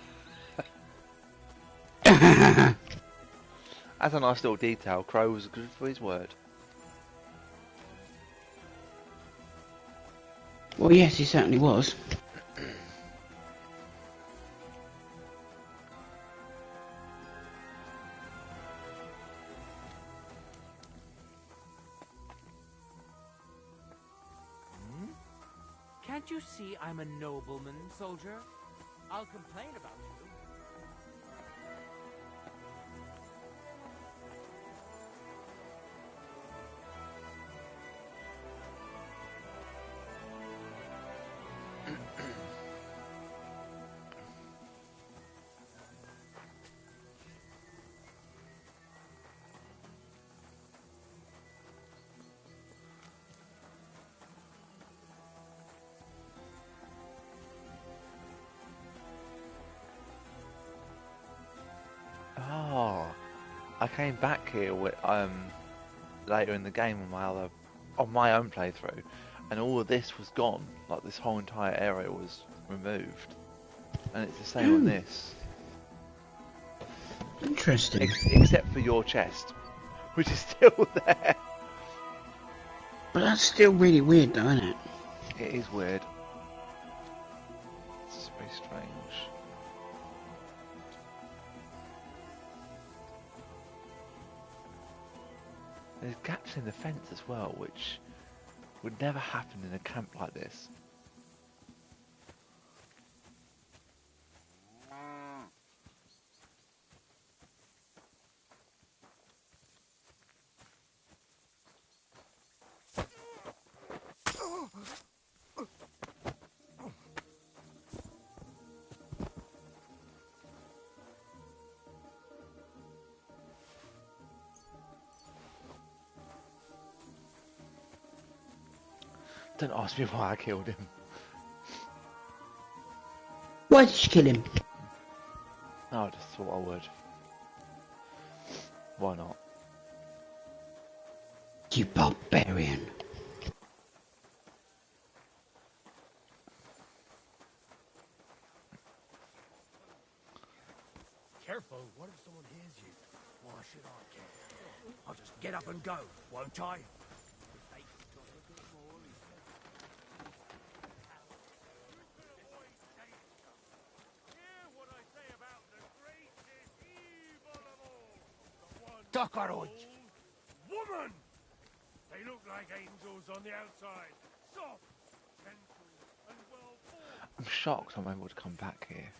That's a nice little detail. Crow was good for his word. Well, yes, he certainly was. Can't you see I'm a nobleman, soldier? I'll complain about you. I came back here with, later in the game on my own playthrough, and all of this was gone. Like this whole entire area was removed, and it's the same on this. Interesting. Except for your chest, which is still there. But that's still really weird, though, isn't it? It is weird. It's very strange. There's gaps in the fence as well, which would never happen in a camp like this. Don't ask me why I killed him. Why did you kill him? No, I just thought I would. Why not? You barbarian. Careful, what if someone hears you? Why should I care? I'll just get up and go, won't I? Dockeroid! Woman! They look like angels on the outside. Soft, gentle, and well formed. I'm shocked I'm able to come back here.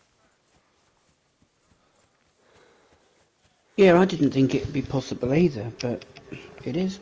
Yeah, I didn't think it'd be possible either, but it is.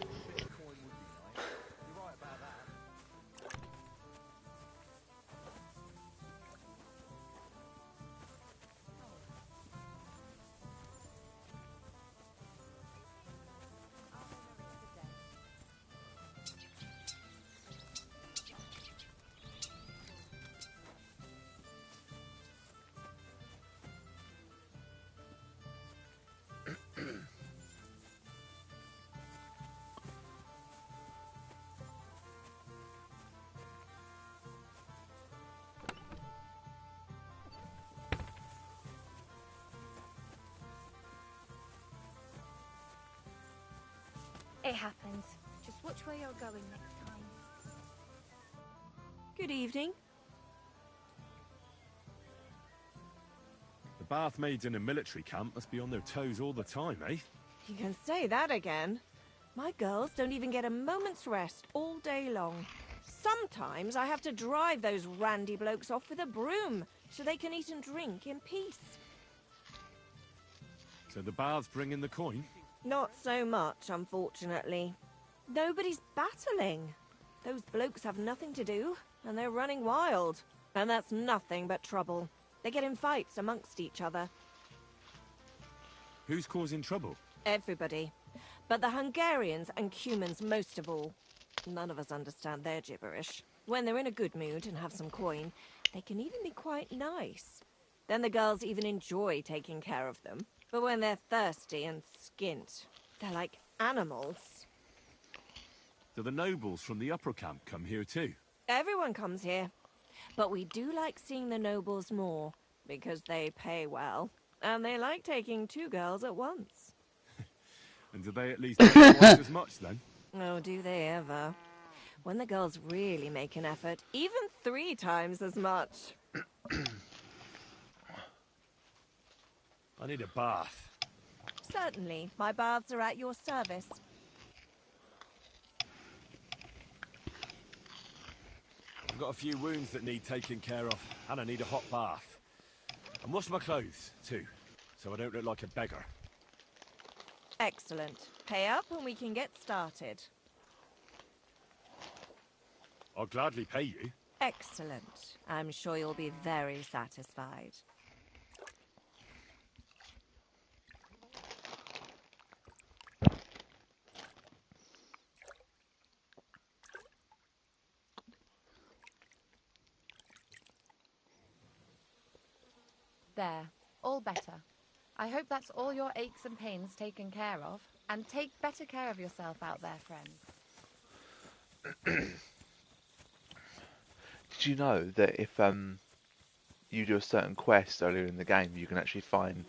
It happens. Just watch where you're going next time. Good evening. The bath maids in a military camp must be on their toes all the time, eh? You can say that again. My girls don't even get a moment's rest all day long. Sometimes I have to drive those randy blokes off with a broom so they can eat and drink in peace. So the baths bring in the coin? Not so much, unfortunately. Nobody's battling. Those blokes have nothing to do, and they're running wild. And that's nothing but trouble. They get in fights amongst each other. Who's causing trouble? Everybody. But the Hungarians and Cumans most of all. None of us understand their gibberish. When they're in a good mood and have some coin, they can even be quite nice. Then the girls even enjoy taking care of them. But when they're thirsty and skint, they're like animals. Do the nobles from the upper camp come here too? Everyone comes here. But we do like seeing the nobles more, because they pay well. And they like taking 2 girls at once. And do they at least pay twice as much then? Oh, do they ever. When the girls really make an effort, even 3 times as much. I need a bath. Certainly. My baths are at your service. I've got a few wounds that need taking care of, and I need a hot bath. And wash my clothes, too, so I don't look like a beggar. Excellent. Pay up and we can get started. I'll gladly pay you. Excellent. I'm sure you'll be very satisfied. There. All better. I hope that's all your aches and pains taken care of. And take better care of yourself out there, friend. Did you know that if you do a certain quest earlier in the game, you can actually find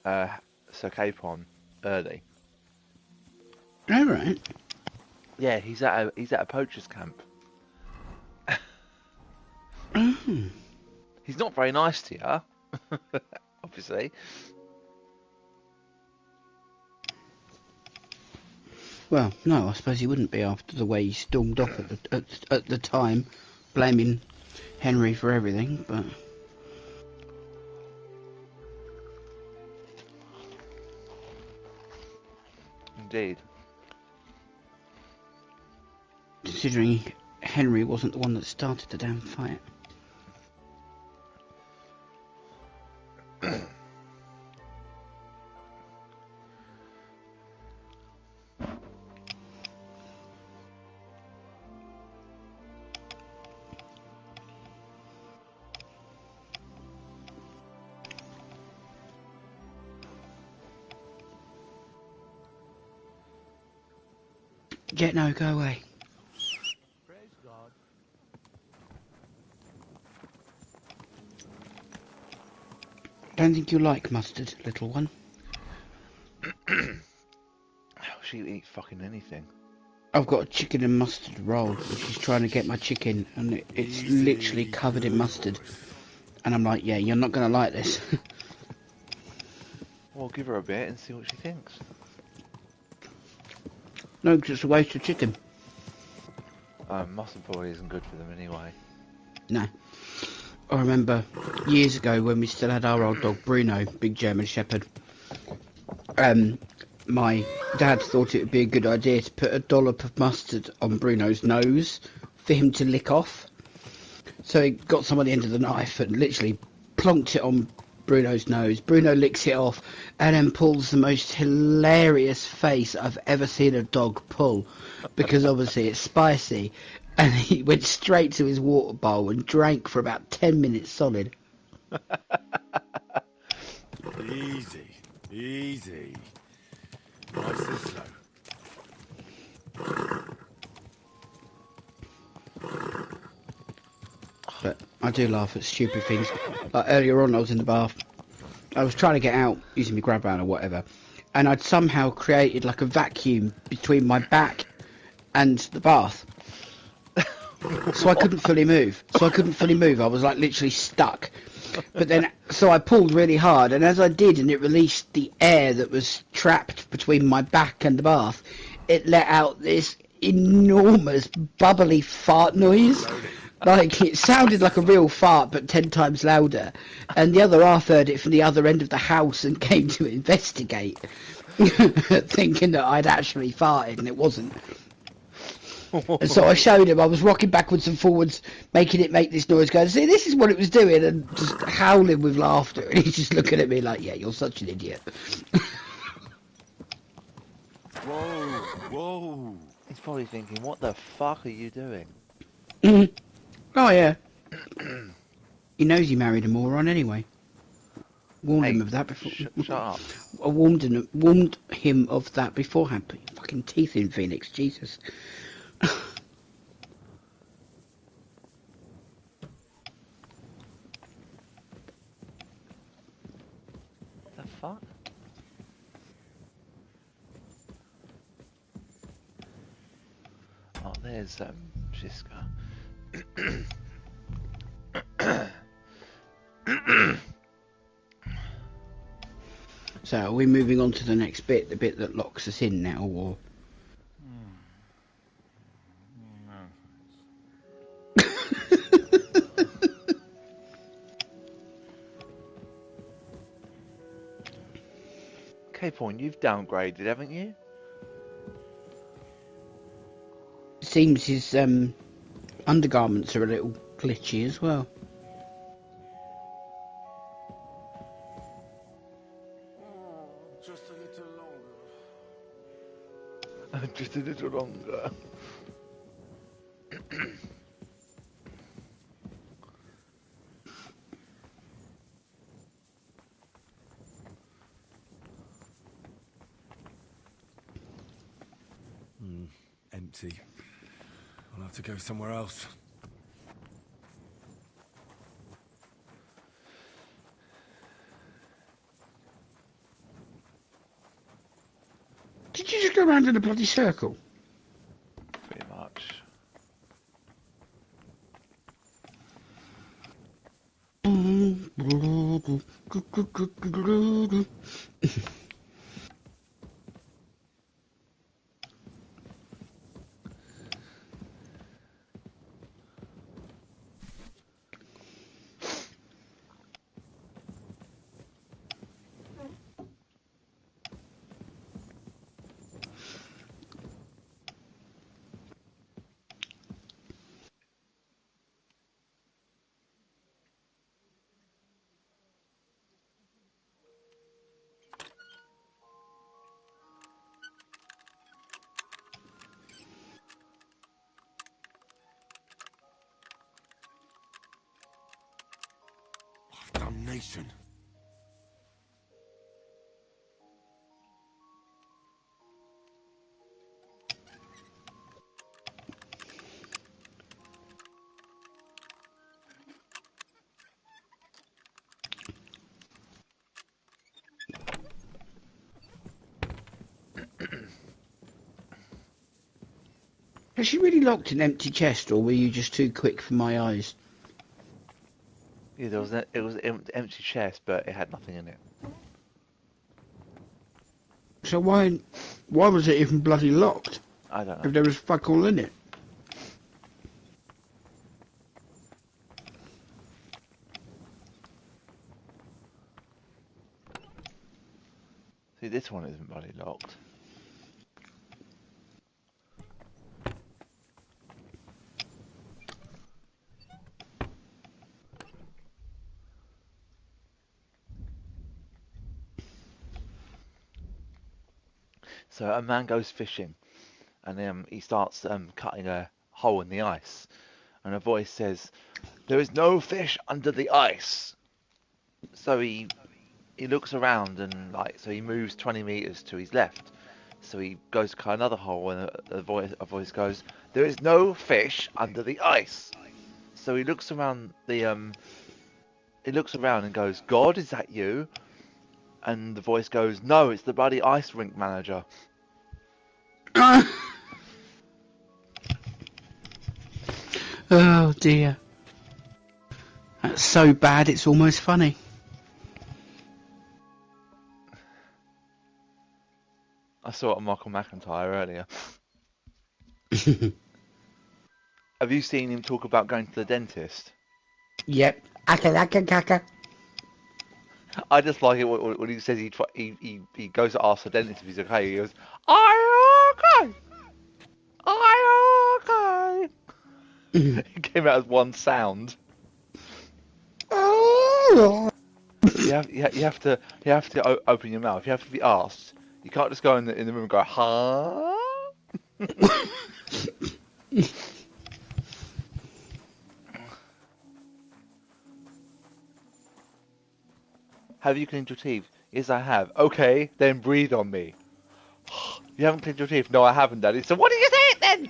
Sir Capon early? All right. Yeah, he's at a poacher's camp. Oh. He's not very nice to you, obviously. Well, no, I suppose he wouldn't be after the way he stormed off at the time, blaming Henry for everything, but... Indeed. Considering Henry wasn't the one that started the damn fight. Yeah, no, go away. Praise God. Don't think you like mustard, little one. She'll eat fucking anything. I've got a chicken and mustard roll, and she's trying to get my chicken, and it's literally covered in mustard. And I'm like, yeah, you're not going to like this. Well, give her a bit and see what she thinks. No, 'cause it's a waste of chicken. Mustard probably isn't good for them anyway. No. I remember years ago when we still had our old dog Bruno, big German Shepherd. My dad thought it would be a good idea to put a dollop of mustard on Bruno's nose for him to lick off. So he got some on the end of the knife and literally plonked it on Bruno's nose. Bruno licks it off and then pulls the most hilarious face I've ever seen a dog pull, because obviously it's spicy. And he went straight to his water bowl and drank for about 10 minutes solid. Easy, easy. Nice and slow. But I do laugh at stupid things. Like earlier on, I was in the bath. I was trying to get out using my grab bag or whatever, and I'd somehow created like a vacuum between my back and the bath. So I couldn't fully move. I was like literally stuck. But then, so I pulled really hard, and as I did, and it released the air that was trapped between my back and the bath, it let out this enormous bubbly fart noise. Like, it sounded like a real fart, but 10 times louder. And the other half heard it from the other end of the house and came to investigate, thinking that I'd actually farted, and it wasn't. And so I showed him, I was rocking backwards and forwards, making it make this noise, going, see, this is what it was doing, and just howling with laughter. And he's just looking at me like, yeah, you're such an idiot. Whoa, whoa. He's probably thinking, what the fuck are you doing? Oh, yeah. He knows he married a moron anyway. Warned him of that before. Shut up. I warned him of that beforehand. Put your fucking teeth in, Phoenix. Jesus. The fuck? Oh, there's Shiska. So, are we moving on to the next bit, the bit that locks us in now, or? K-Point, you've downgraded, haven't you? Seems his undergarments are a little glitchy as well. Just a little longer. Just a little longer. empty. I'll have to go somewhere else. Did you just go around in a bloody circle? Pretty much. Damnation. Has she really locked an empty chest, or were you just too quick for my eyes? Yeah, it was an empty chest, but it had nothing in it. So why was it even bloody locked? I don't know. If there was fuck all in it. See, this one isn't bloody locked. So a man goes fishing, and he starts cutting a hole in the ice, and a voice says, "There is no fish under the ice." So he looks around and so he moves 20 meters to his left. So he goes to cut another hole, and a voice goes, "There is no fish under the ice." So he looks around and goes, "God, is that you?" And the voice goes, "No, it's the bloody ice rink manager." Oh dear. That's so bad it's almost funny. I saw it on Michael McIntyre earlier. Have you seen him talk about going to the dentist? Yep. Aka. I just like it when he says he goes to ask the dentist if he's okay. He goes, "Are you okay? Are you okay?" It came out as one sound. You have to open your mouth. You have to be asked. You can't just go in the room and go, "Huh?" Have you cleaned your teeth? Yes, I have. Okay, then breathe on me. You haven't cleaned your teeth? No, I haven't, Daddy. So what do you say it then?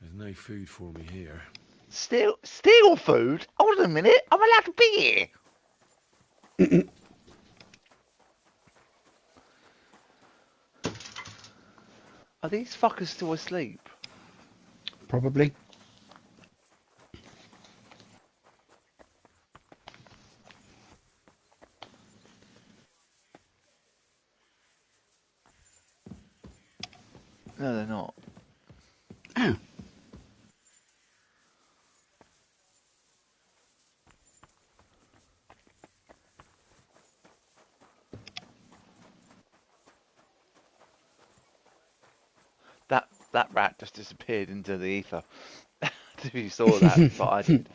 There's no food for me here. Steal food? Hold on a minute. I'm allowed to be here. Are these fuckers still asleep? Probably. No, they're not. Oh. That rat just disappeared into the ether. If you saw that, but I did.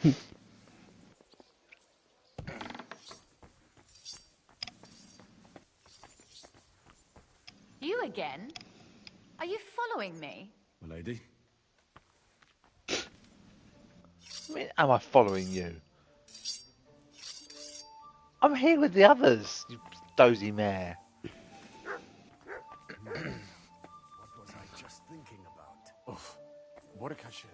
You again? Are you following me? My lady? I mean, am I following you? I'm here with the others, you dozy mare. What was I just thinking about? Uff, what a cachet.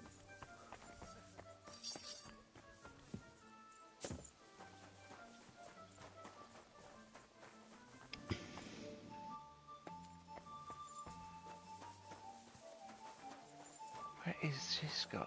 Where is Cisco?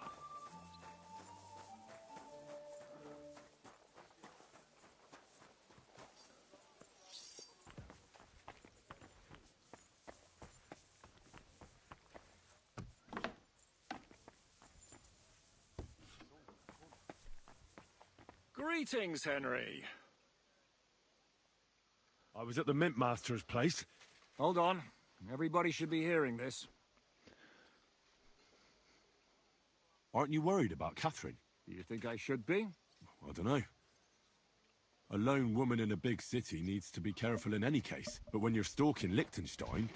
Greetings, Henry. I was at the Mint Master's place. Hold on. Everybody should be hearing this. Aren't you worried about Catherine? Do you think I should be? I don't know. A lone woman in a big city needs to be careful in any case. But when you're stalking Liechtenstein,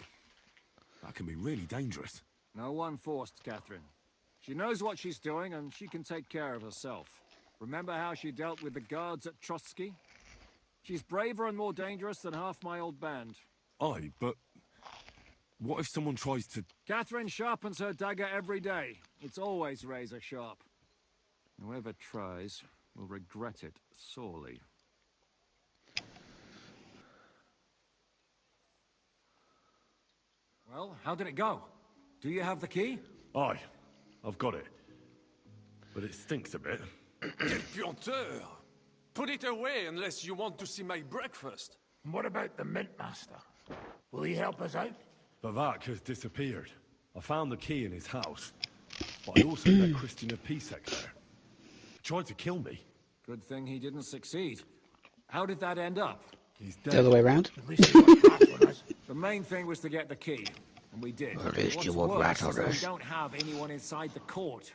that can be really dangerous. No one forced Catherine. She knows what she's doing, and she can take care of herself. Remember how she dealt with the guards at Trotsky? She's braver and more dangerous than half my old band. Aye, but what if someone tries to... Catherine sharpens her dagger every day. It's always razor sharp. Whoever tries will regret it sorely. Well, how did it go? Do you have the key? Aye, I've got it. But it stinks a bit. Quel puanteur! Put it away unless you want to see my breakfast. What about the Mint Master? Will he help us out? Bavak has disappeared. I found the key in his house. But I also met Christina Pisek there. He tried to kill me. Good thing he didn't succeed. How did that end up? He's The dead. other way around. The main thing was to get the key, and we did. At least What's you won't worse rat on is that we us. don't have anyone inside the court.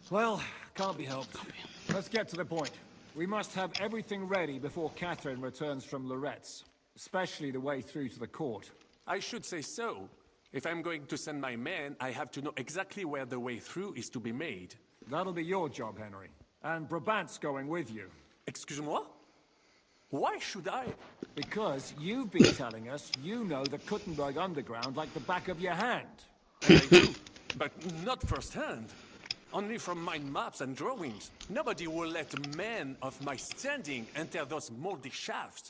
Well, can't be helped. Let's get to the point. We must have everything ready before Catherine returns from Loretz, especially the way through to the court. I should say so. If I'm going to send my men, I have to know exactly where the way through is to be made. That'll be your job, Henry. And Brabant's going with you. Excuse-moi? Why should I? Because you've been telling us you know the Kuttenberg underground like the back of your hand. I do, but not firsthand. Only from mind maps and drawings. Nobody will let men of my standing enter those moldy shafts.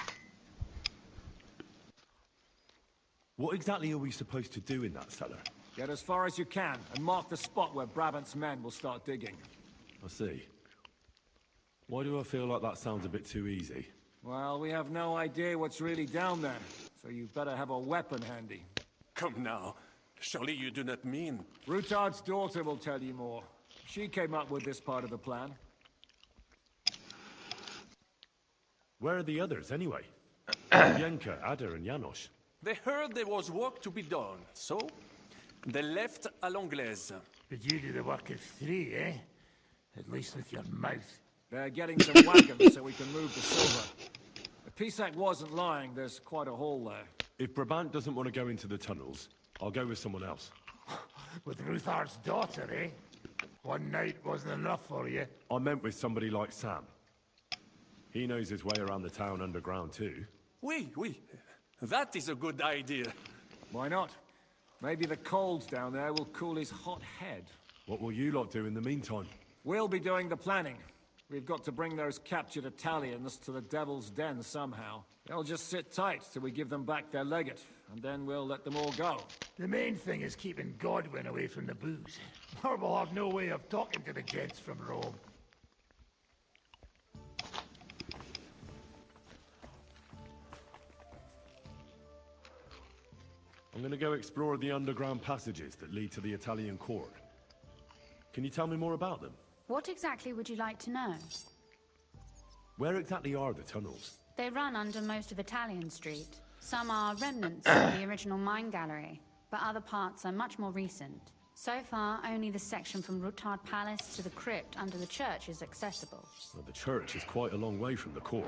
What exactly are we supposed to do in that cellar? Get as far as you can and mark the spot where Brabant's men will start digging. I see. Why do I feel like that sounds a bit too easy? Well, we have no idea what's really down there, so you better have a weapon handy. Come now. Surely you do not mean... Rutard's daughter will tell you more. She came up with this part of the plan. Where are the others, anyway? Yenka, Ada, and Janos. They heard there was work to be done, so they left à l'anglaise. But you do the work of three, eh? At least with your mouth. They're getting some wagons so we can move the silver. If Pisak wasn't lying, there's quite a hole there. If Brabant doesn't want to go into the tunnels, I'll go with someone else. With Ruthar's daughter, eh? One night wasn't enough for you. I meant with somebody like Sam. He knows his way around the town underground too. Oui. That is a good idea. Why not? Maybe the cold down there will cool his hot head. What will you lot do in the meantime? We'll be doing the planning. We've got to bring those captured Italians to the Devil's Den somehow. They'll just sit tight till we give them back their legate, and then we'll let them all go. The main thing is keeping Godwin away from the booze. Or we'll have no way of talking to the gents from Rome. I'm gonna go explore the underground passages that lead to the Italian court. Can you tell me more about them? What exactly would you like to know? Where exactly are the tunnels? They run under most of Italian Street. Some are remnants of the original mine gallery, but other parts are much more recent. So far, only the section from Rutard Palace to the crypt under the church is accessible. Well, the church is quite a long way from the court.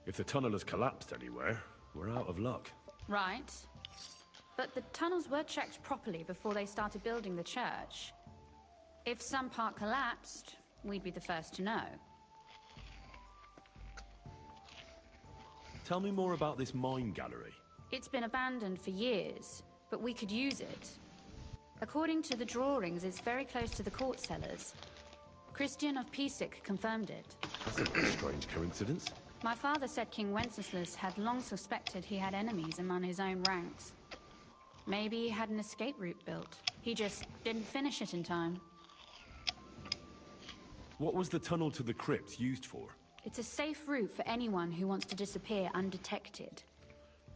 If the tunnel has collapsed anywhere, we're out of luck. Right. But the tunnels were checked properly before they started building the church. If some part collapsed, we'd be the first to know. Tell me more about this mine gallery. It's been abandoned for years, but we could use it. According to the drawings, it's very close to the court cellars. Christian of Pisek confirmed it. That's a strange coincidence. My father said King Wenceslas had long suspected he had enemies among his own ranks. Maybe he had an escape route built. He just didn't finish it in time. What was the tunnel to the crypt used for? It's a safe route for anyone who wants to disappear undetected.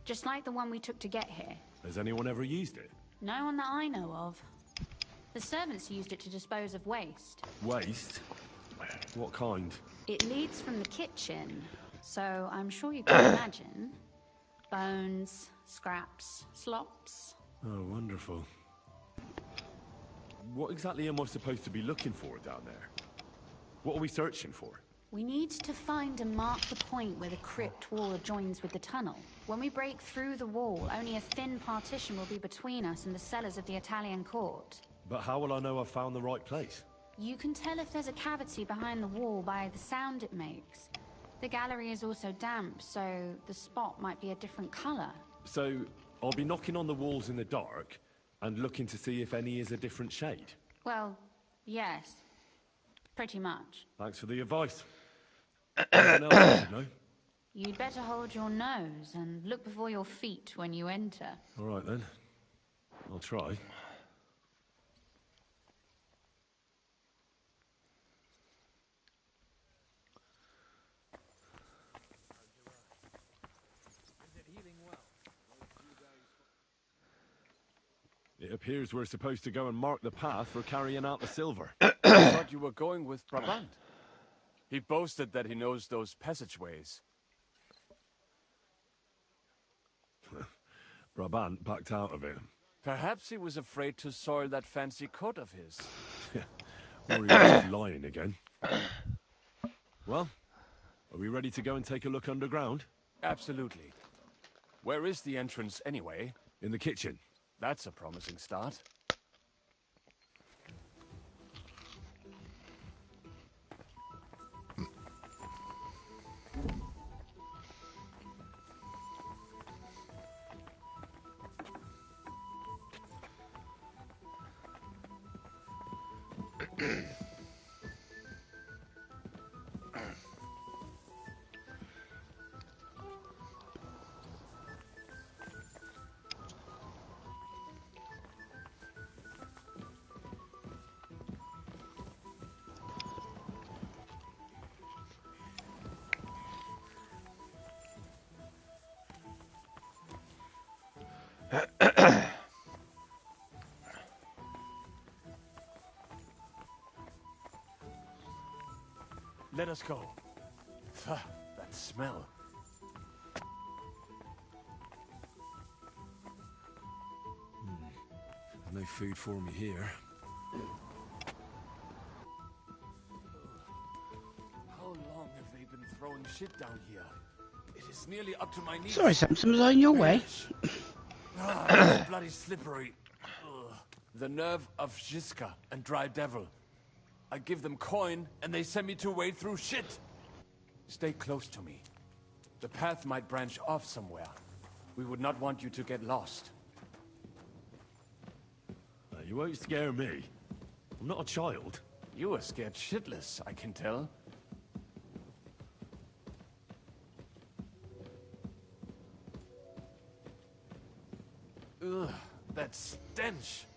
Just like the one we took to get here. Has anyone ever used it? No one that I know of. The servants used it to dispose of waste. Waste? What kind? It leads from the kitchen, so I'm sure you can imagine. Bones, scraps, slops. Oh, wonderful. What exactly am I supposed to be looking for down there? What are we searching for? We need to find and mark the point where the crypt wall joins with the tunnel. When we break through the wall, only a thin partition will be between us and the cellars of the Italian court. But how will I know I've found the right place? You can tell if there's a cavity behind the wall by the sound it makes. The gallery is also damp, so the spot might be a different color. So, I'll be knocking on the walls in the dark and looking to see if any is a different shade? Well, yes. Pretty much. Thanks for the advice. Anything else I should know? You'd better hold your nose and look before your feet when you enter. All right then. I'll try. It appears we're supposed to go and mark the path for carrying out the silver. I thought you were going with Brabant. He boasted that he knows those passageways. Brabant backed out of it. Perhaps he was afraid to soil that fancy coat of his. Or he was lying again. Well, are we ready to go and take a look underground? Absolutely. Where is the entrance anyway? In the kitchen. That's a promising start. Let us go. That smell. No food for me here. How long have they been throwing shit down here? It is nearly up to my knees. Sorry, Samson's on your way. It's bloody slippery. Ugh. The nerve of Jiska and Dry Devil. I give them coin, and they send me to wade through shit. Stay close to me. The path might branch off somewhere. We would not want you to get lost. You won't scare me. I'm not a child. You are scared shitless, I can tell. Ugh, that stench.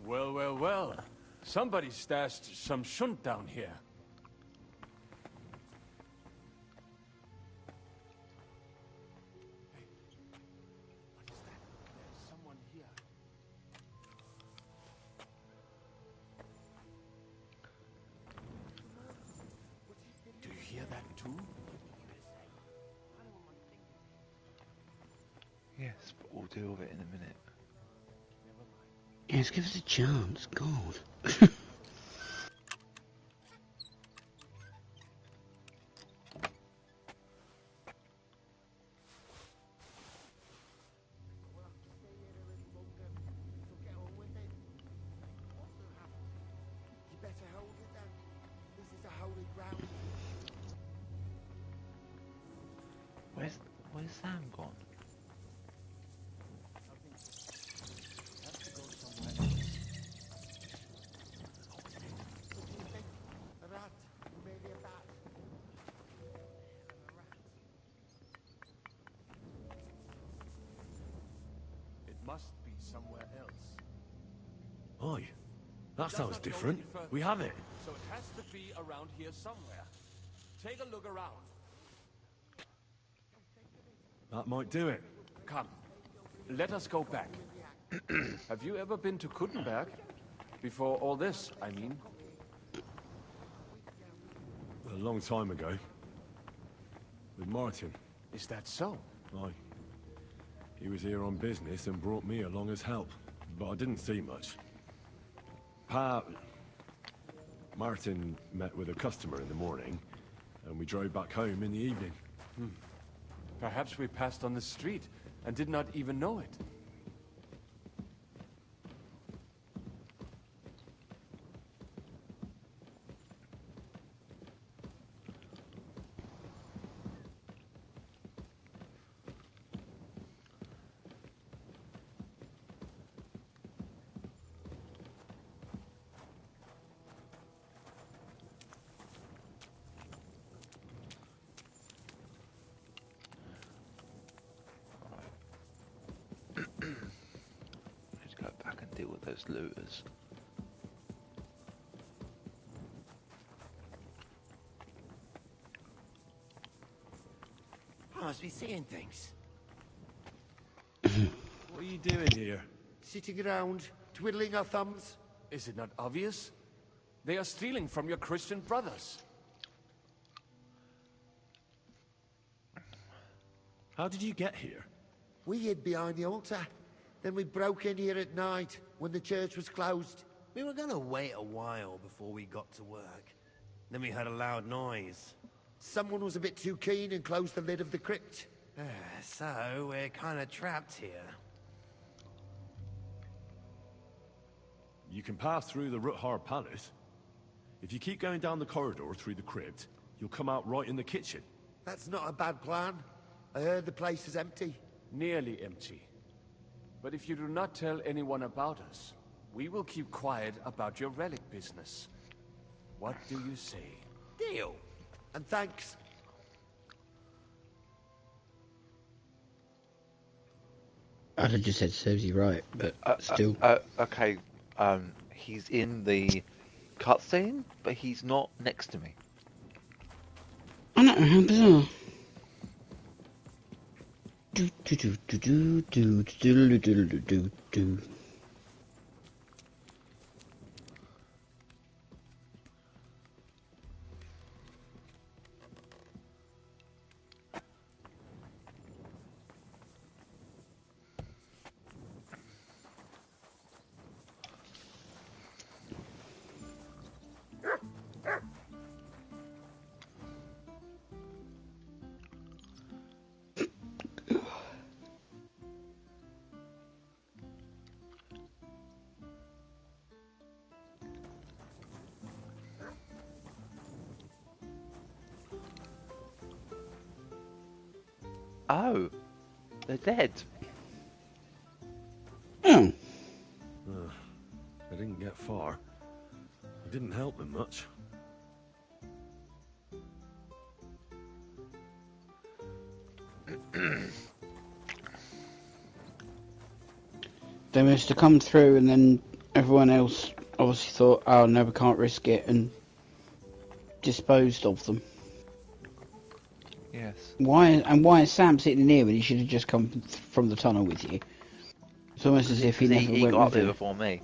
Well, well, well. Somebody stashed some shunt down here. Hey, what is that? There's someone here. Do you hear that too? Yes, but we'll deal with it in a minute. Yes, give us a chance, God. Where's Sam gone? It must be somewhere else. Oi, that sounds different. We have it. So it has to be around here somewhere. Take a look around. That might do it. Come, let us go back. Have you ever been to Kuttenberg? Before all this, I mean. A long time ago. With Martin. Is that so? Aye. He was here on business and brought me along as help. But I didn't see much. Martin met with a customer in the morning, and we drove back home in the evening. Perhaps we passed on the street and did not even know it. Let's go back and deal with those looters. I must be seeing things. What are you doing here? Sitting around, twiddling our thumbs. Is it not obvious? They are stealing from your Christian brothers. How did you get here? We hid behind the altar. Then we broke in here at night, when the church was closed. We were gonna wait a while before we got to work. Then we heard a loud noise. Someone was a bit too keen and closed the lid of the crypt. So, we're kinda trapped here. You can pass through the Ruthar Palace. If you keep going down the corridor through the crypt, you'll come out right in the kitchen. That's not a bad plan. I heard the place is empty. Nearly empty. But if you do not tell anyone about us, we will keep quiet about your relic business. What do you say? Deal. And thanks. I'd have just said serves you right, but still. Okay, he's in the cutscene, but he's not next to me. I know, how bizarre. Do do do do do do do do do do do. Oh, they're dead. Oh. I didn't get far. I didn't help them much. They must have come through, and then everyone else obviously thought, oh no, we can't risk it, and disposed of them. Yes. Why is Sam sitting in here when he should have just come from the tunnel with you? It's almost as if he never he went got up with there you. before me.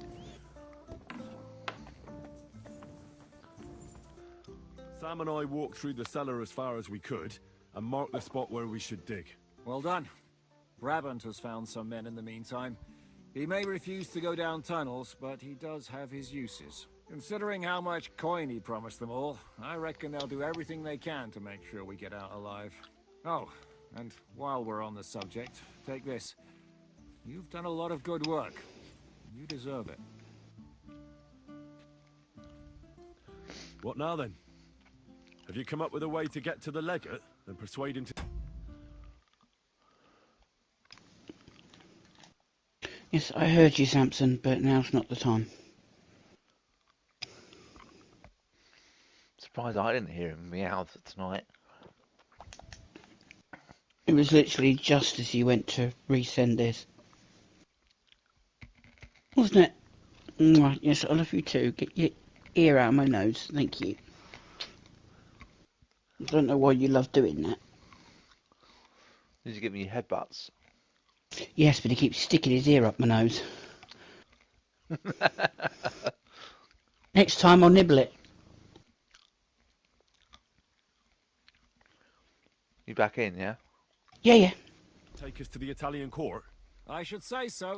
Sam and I walked through the cellar as far as we could, and marked the spot where we should dig. Well done. Brabant has found some men in the meantime. He may refuse to go down tunnels, but he does have his uses. Considering how much coin he promised them all, I reckon they'll do everything they can to make sure we get out alive. Oh, and while we're on the subject, take this. You've done a lot of good work. You deserve it. What now then? Have you come up with a way to get to the legate and persuade him to... Yes, I heard you, Samson, but now's not the time. Surprised I didn't hear him meow tonight. It was literally just as you went to resend this. Wasn't it? Right, yes, I love you too. Get your ear out of my nose. Thank you. I don't know why you love doing that. Did you give me headbutts? Yes, but he keeps sticking his ear up my nose. Next time I'll nibble it. You back in, yeah? Yeah. Take us to the Italian court? I should say so.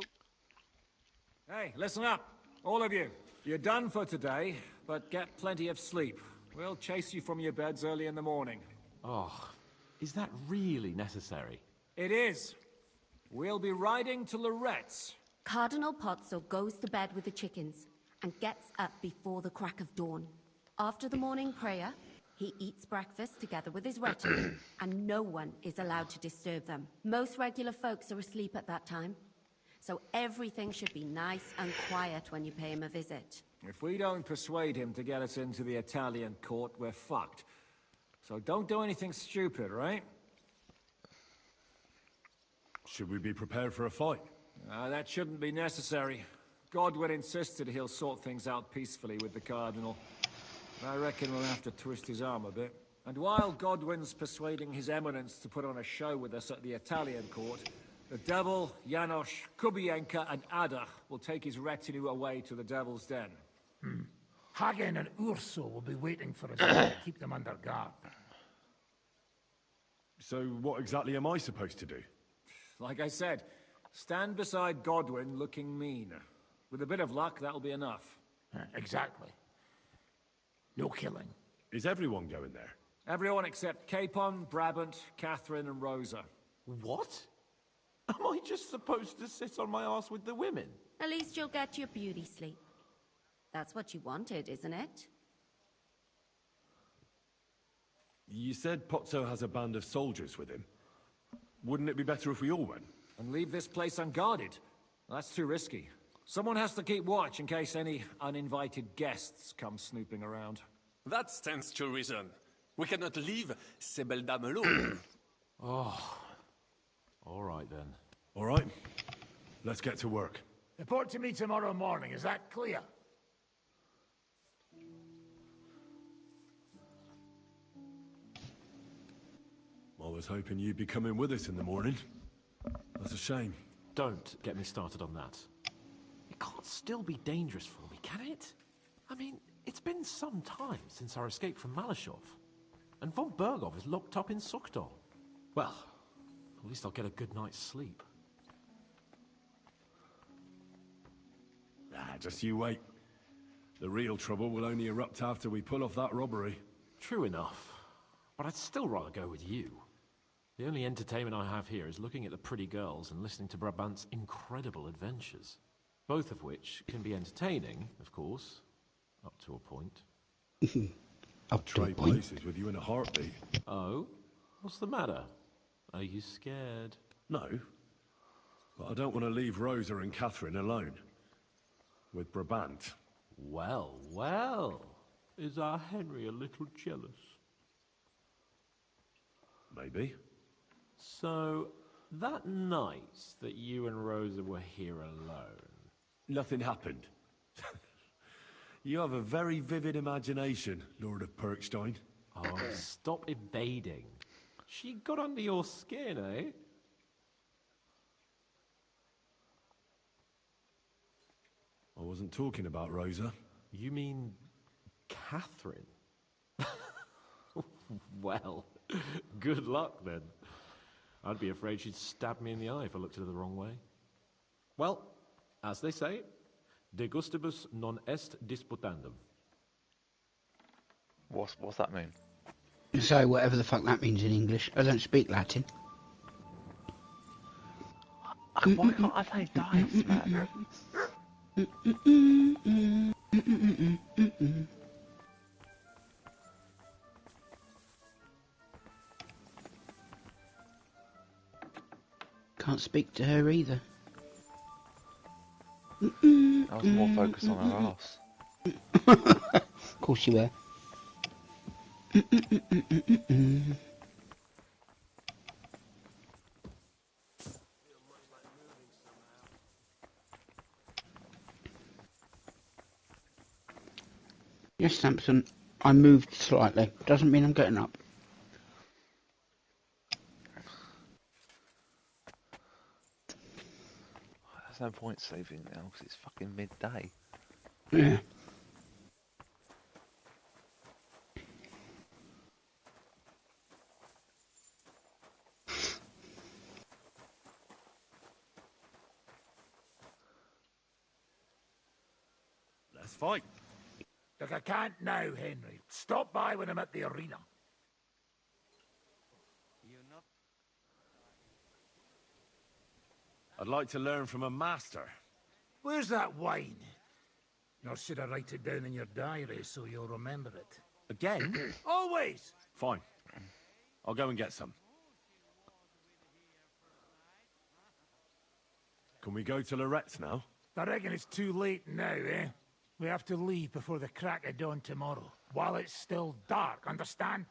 Hey, listen up, all of you. You're done for today, but get plenty of sleep. We'll chase you from your beds early in the morning. Oh, is that really necessary? It is. We'll be riding to Loretz. Cardinal Pozzo goes to bed with the chickens and gets up before the crack of dawn. After the morning prayer, he eats breakfast together with his retinue, and no one is allowed to disturb them. Most regular folks are asleep at that time, so everything should be nice and quiet when you pay him a visit. If we don't persuade him to get us into the Italian court, we're fucked. So don't do anything stupid, right? Should we be prepared for a fight? That shouldn't be necessary. Godwin insisted he'll sort things out peacefully with the Cardinal. I reckon we'll have to twist his arm a bit. And while Godwin's persuading His Eminence to put on a show with us at the Italian court, the Devil, Janosch, Kubienka, and Ada will take his retinue away to the Devil's Den. Hagen and Urso will be waiting for us to keep them under guard. So what exactly am I supposed to do? Like I said, stand beside Godwin looking mean. With a bit of luck, that'll be enough. Exactly. No killing. Is everyone going there? Everyone except Capon, Brabant, Catherine, and Rosa. What? Am I just supposed to sit on my ass with the women? At least you'll get your beauty sleep. That's what you wanted, isn't it? You said Pozzo has a band of soldiers with him. Wouldn't it be better if we all went? And leave this place unguarded? That's too risky. Someone has to keep watch in case any uninvited guests come snooping around. That stands to reason. We cannot leave ces belles dames alone. Oh. All right, then. All right. Let's get to work. Report to me tomorrow morning, is that clear? I was hoping you'd be coming with us in the morning. That's a shame. Don't get me started on that. It can't still be dangerous for me, can it? I mean, it's been some time since our escape from Malashov. And von Bergov is locked up in Sukdol. Well, at least I'll get a good night's sleep. Just you wait. The real trouble will only erupt after we pull off that robbery. True enough. But I'd still rather go with you. The only entertainment I have here is looking at the pretty girls and listening to Brabant's incredible adventures. Both of which can be entertaining, of course, up to a point. Up to a Trade point. places with you in a heartbeat. Oh? What's the matter? Are you scared? No. But I don't want to leave Rosa and Catherine alone. With Brabant. Well, well. Is our Henry a little jealous? Maybe. So, that night that you and Rosa were here alone... Nothing happened. You have a very vivid imagination, Lord of Perkstein. Oh, stop evading. She got under your skin, eh? I wasn't talking about Rosa. You mean... Catherine? Well, good luck then. I'd be afraid she'd stab me in the eye if I looked at her the wrong way. Well, as they say, de gustibus non est disputandum. What's that mean? So whatever the fuck that means in English. I don't speak Latin. Why can't I play dice, man? Can't speak to her either. I was more focused on her ass. Of course you were. Yes, Samson, I moved slightly. Doesn't mean I'm getting up. There's no point sleeping now because it's fucking midday. Yeah. Let's fight. Look, I can't now, Henry. Stop by when I'm at the arena. I'd like to learn from a master. Where's that wine? Or should I write it down in your diary so you'll remember it? Again? Always! Fine. I'll go and get some. Can we go to Lorette's now? I reckon it's too late now, eh? We have to leave before the crack of dawn tomorrow, while it's still dark, understand?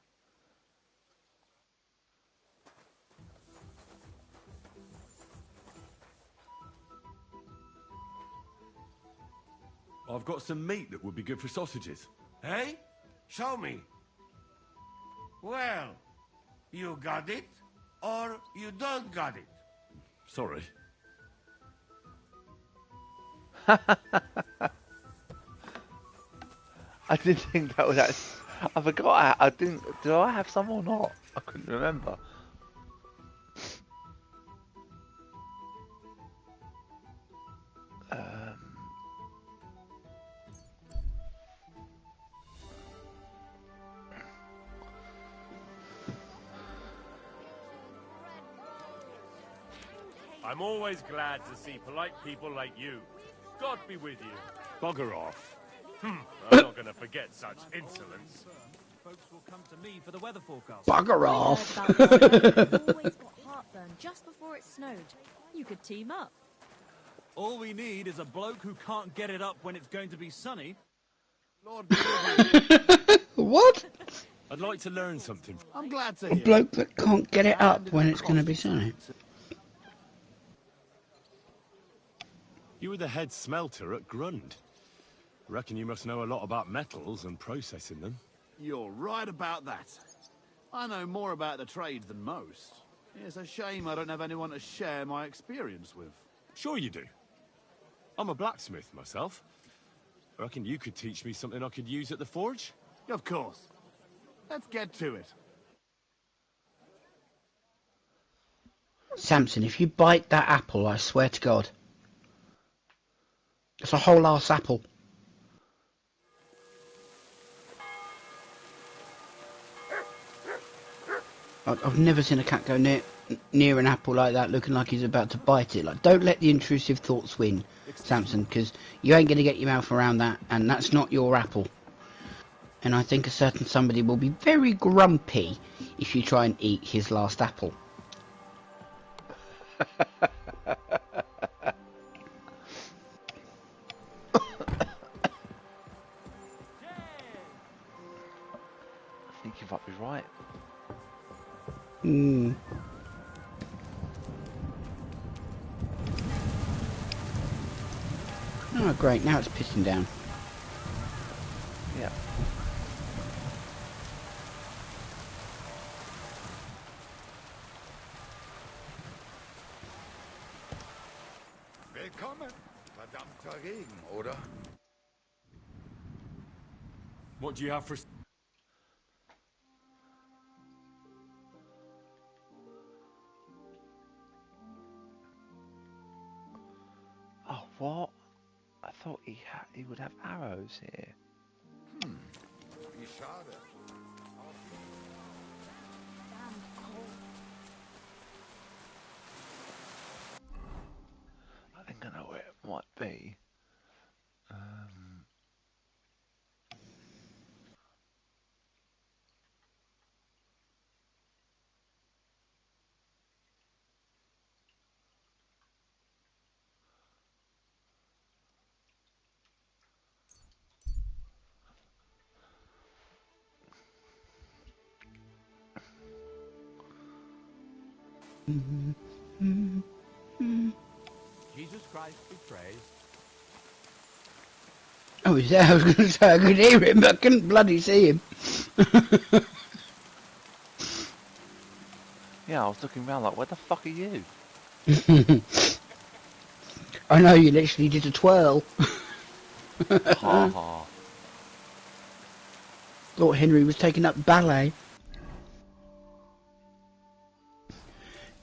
I've got some meat that would be good for sausages. Hey? Show me. Well, you got it, or you don't got it. Sorry. I didn't think that was actually... I forgot. I didn't... Did I have some or not? I couldn't remember. I'm always glad to see polite people like you. God be with you. Bugger off. I'm not going to forget such insolence. Folks will come to me for the weather forecast. Bugger off. Always got heartburn just before it snowed. You could team up. All we need is a bloke who can't get it up when it's going to be sunny. Lord, What? I'd like to learn something. I'm glad to A hear. bloke that can't get it up when it's going to be sunny. You were the head smelter at Grund. Reckon you must know a lot about metals and processing them. You're right about that. I know more about the trade than most. It's a shame I don't have anyone to share my experience with. Sure you do. I'm a blacksmith myself. I reckon you could teach me something I could use at the forge? Of course. Let's get to it. Samson, if you bite that apple, I swear to God. It's a whole ass apple. I've never seen a cat go near an apple like that, looking like he's about to bite it. Like, don't let the intrusive thoughts win, Samson, because you ain't going to get your mouth around that, and that's not your apple. And I think a certain somebody will be very grumpy if you try and eat his last apple. I think you might be right. Hmm. Oh, great. Now it's pissing down. Yeah. Willkommen. Verdammter Regen, oder? What do you have for... What? I thought he would have arrows here. Schade. I think I know where it might be. Jesus Christ be praised. Oh, he's there. I was going to say I could hear him, but I couldn't bloody see him. Yeah, I was looking around like, where the fuck are you? I know, you literally did a twirl. Ha ha. Thought Henry was taking up ballet.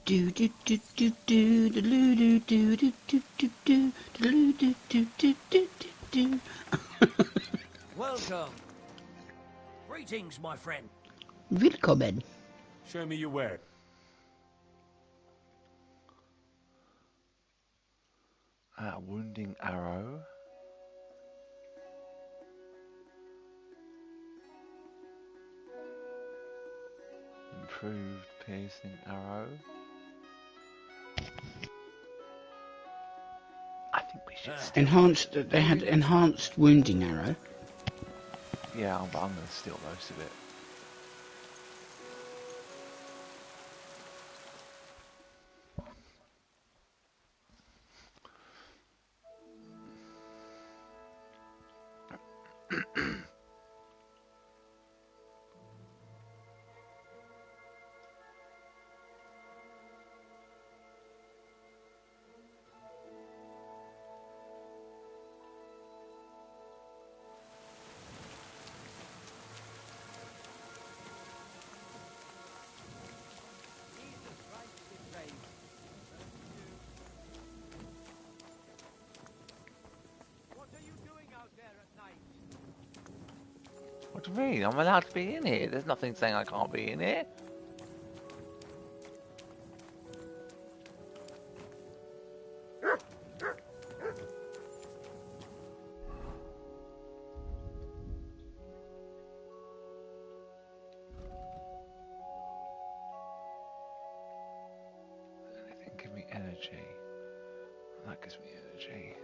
Do do do do do do do do do do do do do do do do do do. Welcome. Greetings, my friend. Willkommen. Show me your way. Wounding arrow. Improved piercing arrow. I think we should steal. Enhanced. They had enhanced wounding arrow. Yeah, but I'm going to steal most of it. What do you mean? I'm allowed to be in here. There's nothing saying I can't be in here. Anything give me energy. That gives me energy.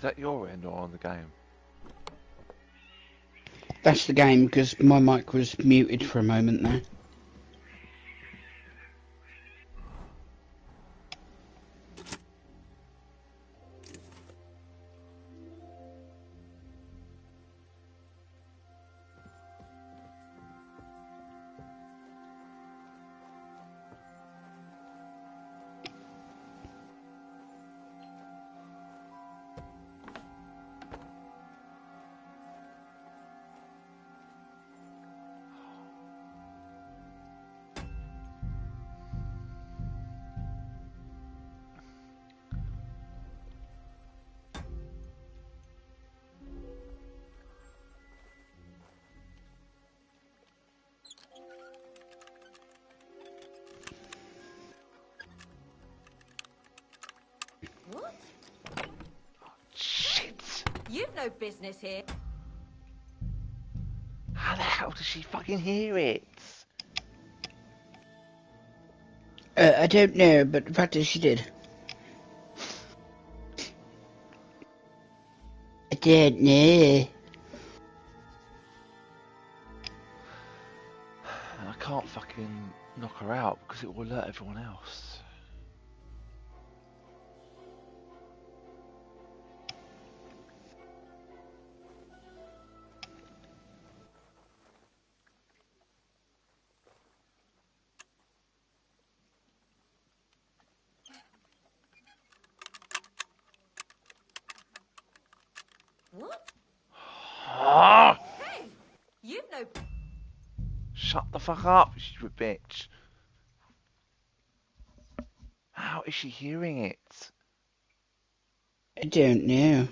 that your end or on the game? That's the game, because my mic was muted for a moment there. What? Shit! You've no business here. How the hell does she fucking hear it? I don't know, but the fact is she did. I don't know. And I can't fucking knock her out because it will alert everyone else. What? Ah! Hey! You've no... Shut the fuck up, you stupid bitch. How is she hearing it? I don't know.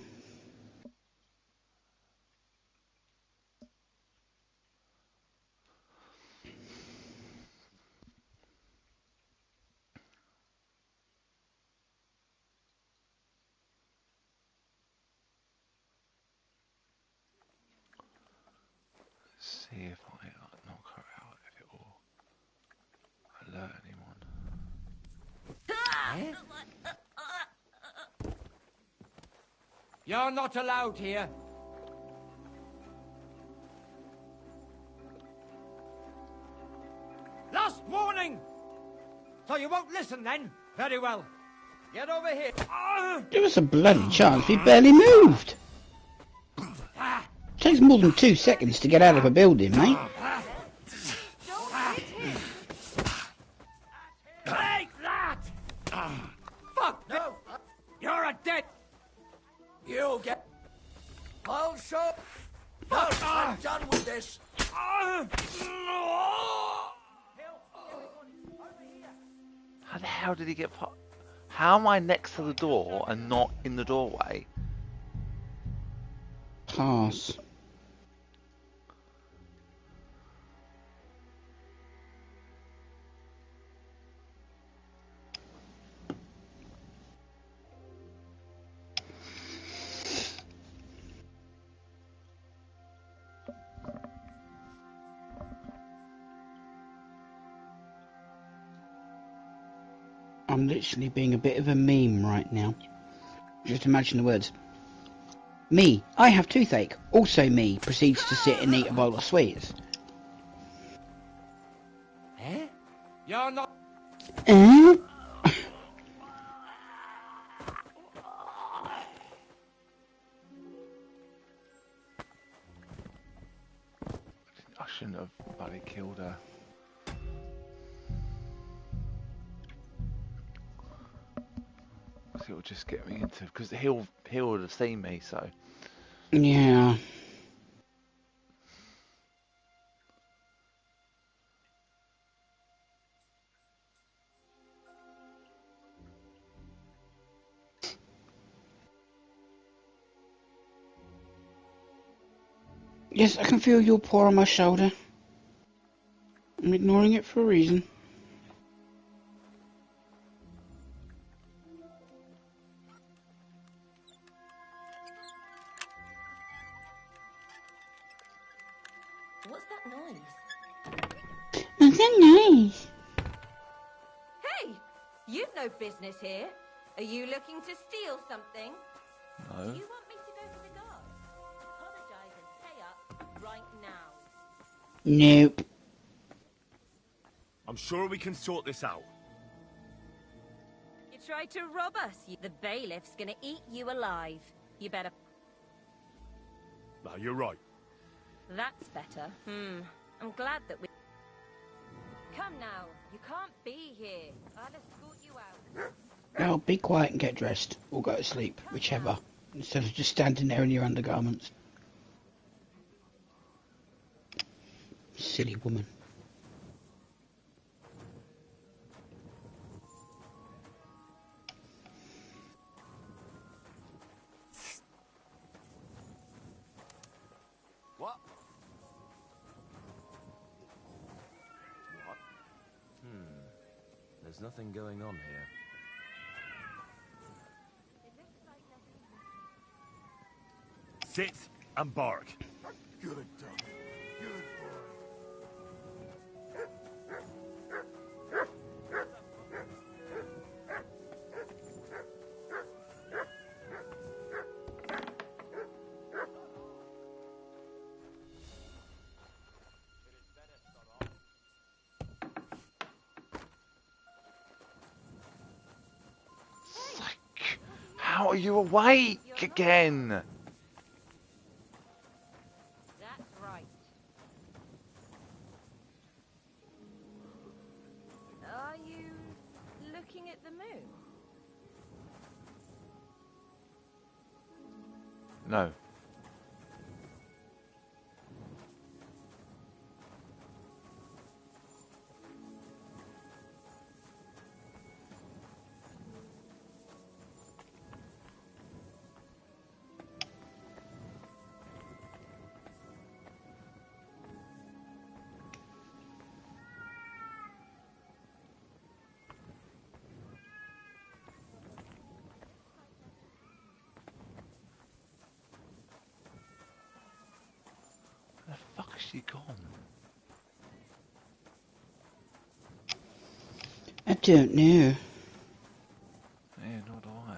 See if I knock her out, if it will alert anyone. You're not allowed here. Last warning! So you won't listen then? Very well. Get over here. Give us a bloody chance, we barely moved. Takes more than 2 seconds to get out of a building, mate. Take that! Fuck no! You're a dead... You'll get... I'll show... No, I'm done with this. How the hell did he get put? How am I next to the door and not in the doorway? Pass. I'm literally being a bit of a meme right now. Just imagine the words. Me, I have toothache. Also me, proceeds to sit and eat a bowl of sweets. Eh? You're not... Eh? I shouldn't have bloody killed her. Because it'll just get me into... Because he'll would have seen me, so... Yeah. Yes, I can feel your paw on my shoulder. I'm ignoring it for a reason. What's that noise? What's that noise? Hey! You've no business here. Are you looking to steal something? No. Do you want Nope. I'm sure we can sort this out. You tried to rob us. The bailiff's gonna eat you alive. You better... No, you're right. That's better. I'm glad that we... Come now. You can't be here. I'll escort you out. Now be quiet and get dressed, or go to sleep, whichever, instead of just standing there in your undergarments. Silly woman. What? What? There's nothing going on here. Sit and bark. Good dog. Good How are you awake again? That's right. Are you looking at the moon? No. Where the fuck is she gone? I don't know. Yeah, nor do I.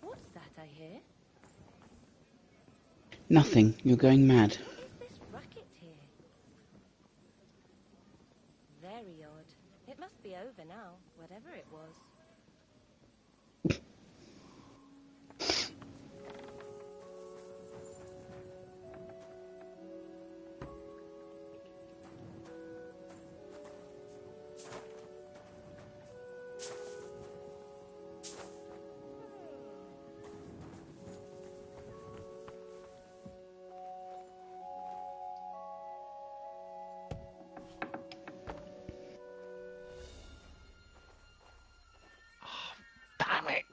What's that I hear? Nothing. You're going mad. What is this racket here? Very odd. It must be over now, whatever it was. Damn it!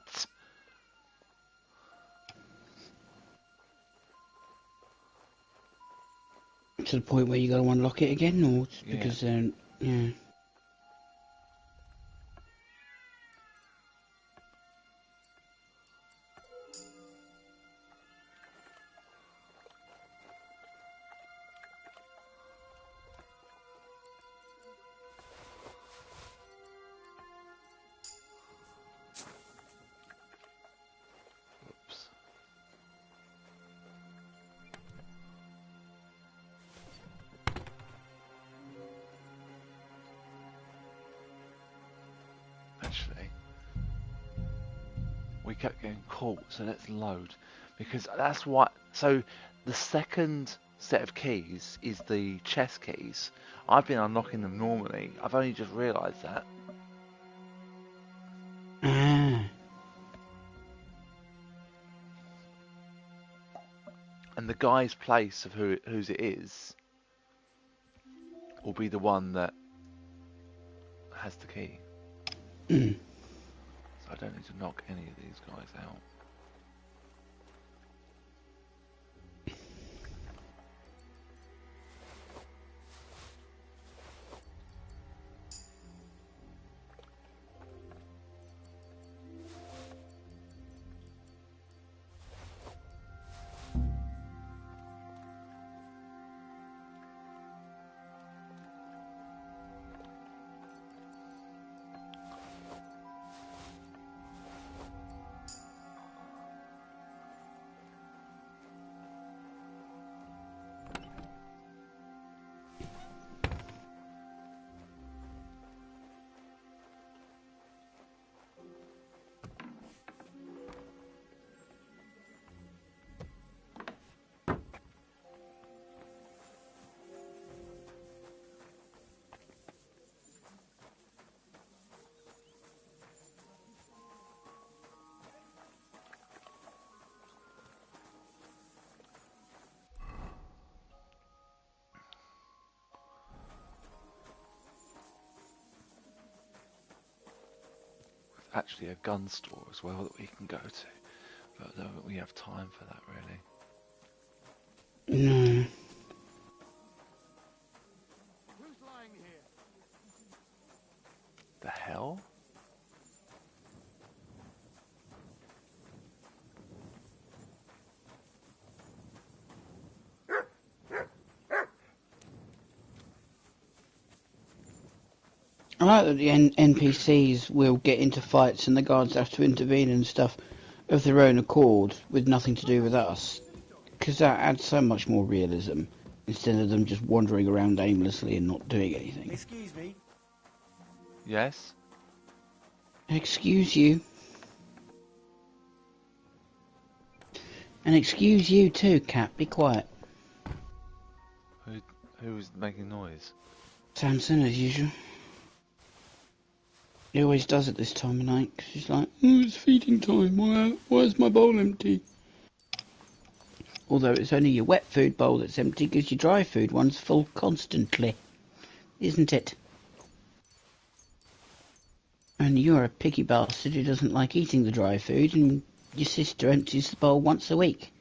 To the point where you got to unlock it again, or just Yeah. because yeah. Oops. Actually, we kept getting caught, so let's load. Because that's what... So, the second set of keys is the chest keys. I've been unlocking them normally. I've only just realised that. Ah. And the guy's place of whose it is will be the one that has the key. Mm. So I don't need to knock any of these guys out. actually a gun store as well that we can go to, but I don't think we have time for that really. No. Who's lying here? The hell? I like that the NPCs will get into fights and the guards have to intervene and stuff of their own accord with nothing to do with us. Because that adds so much more realism instead of them just wandering around aimlessly and not doing anything. Excuse me. Yes? Excuse you. And excuse you too, Cat. Be quiet. Who's making noise? Samson, as usual. He always does at this time of night, 'cause he's like, oh, it's feeding time, why is my bowl empty? Although it's only your wet food bowl that's empty, because your dry food one's full constantly. Isn't it? And you're a picky bastard who doesn't like eating the dry food, and your sister empties the bowl once a week.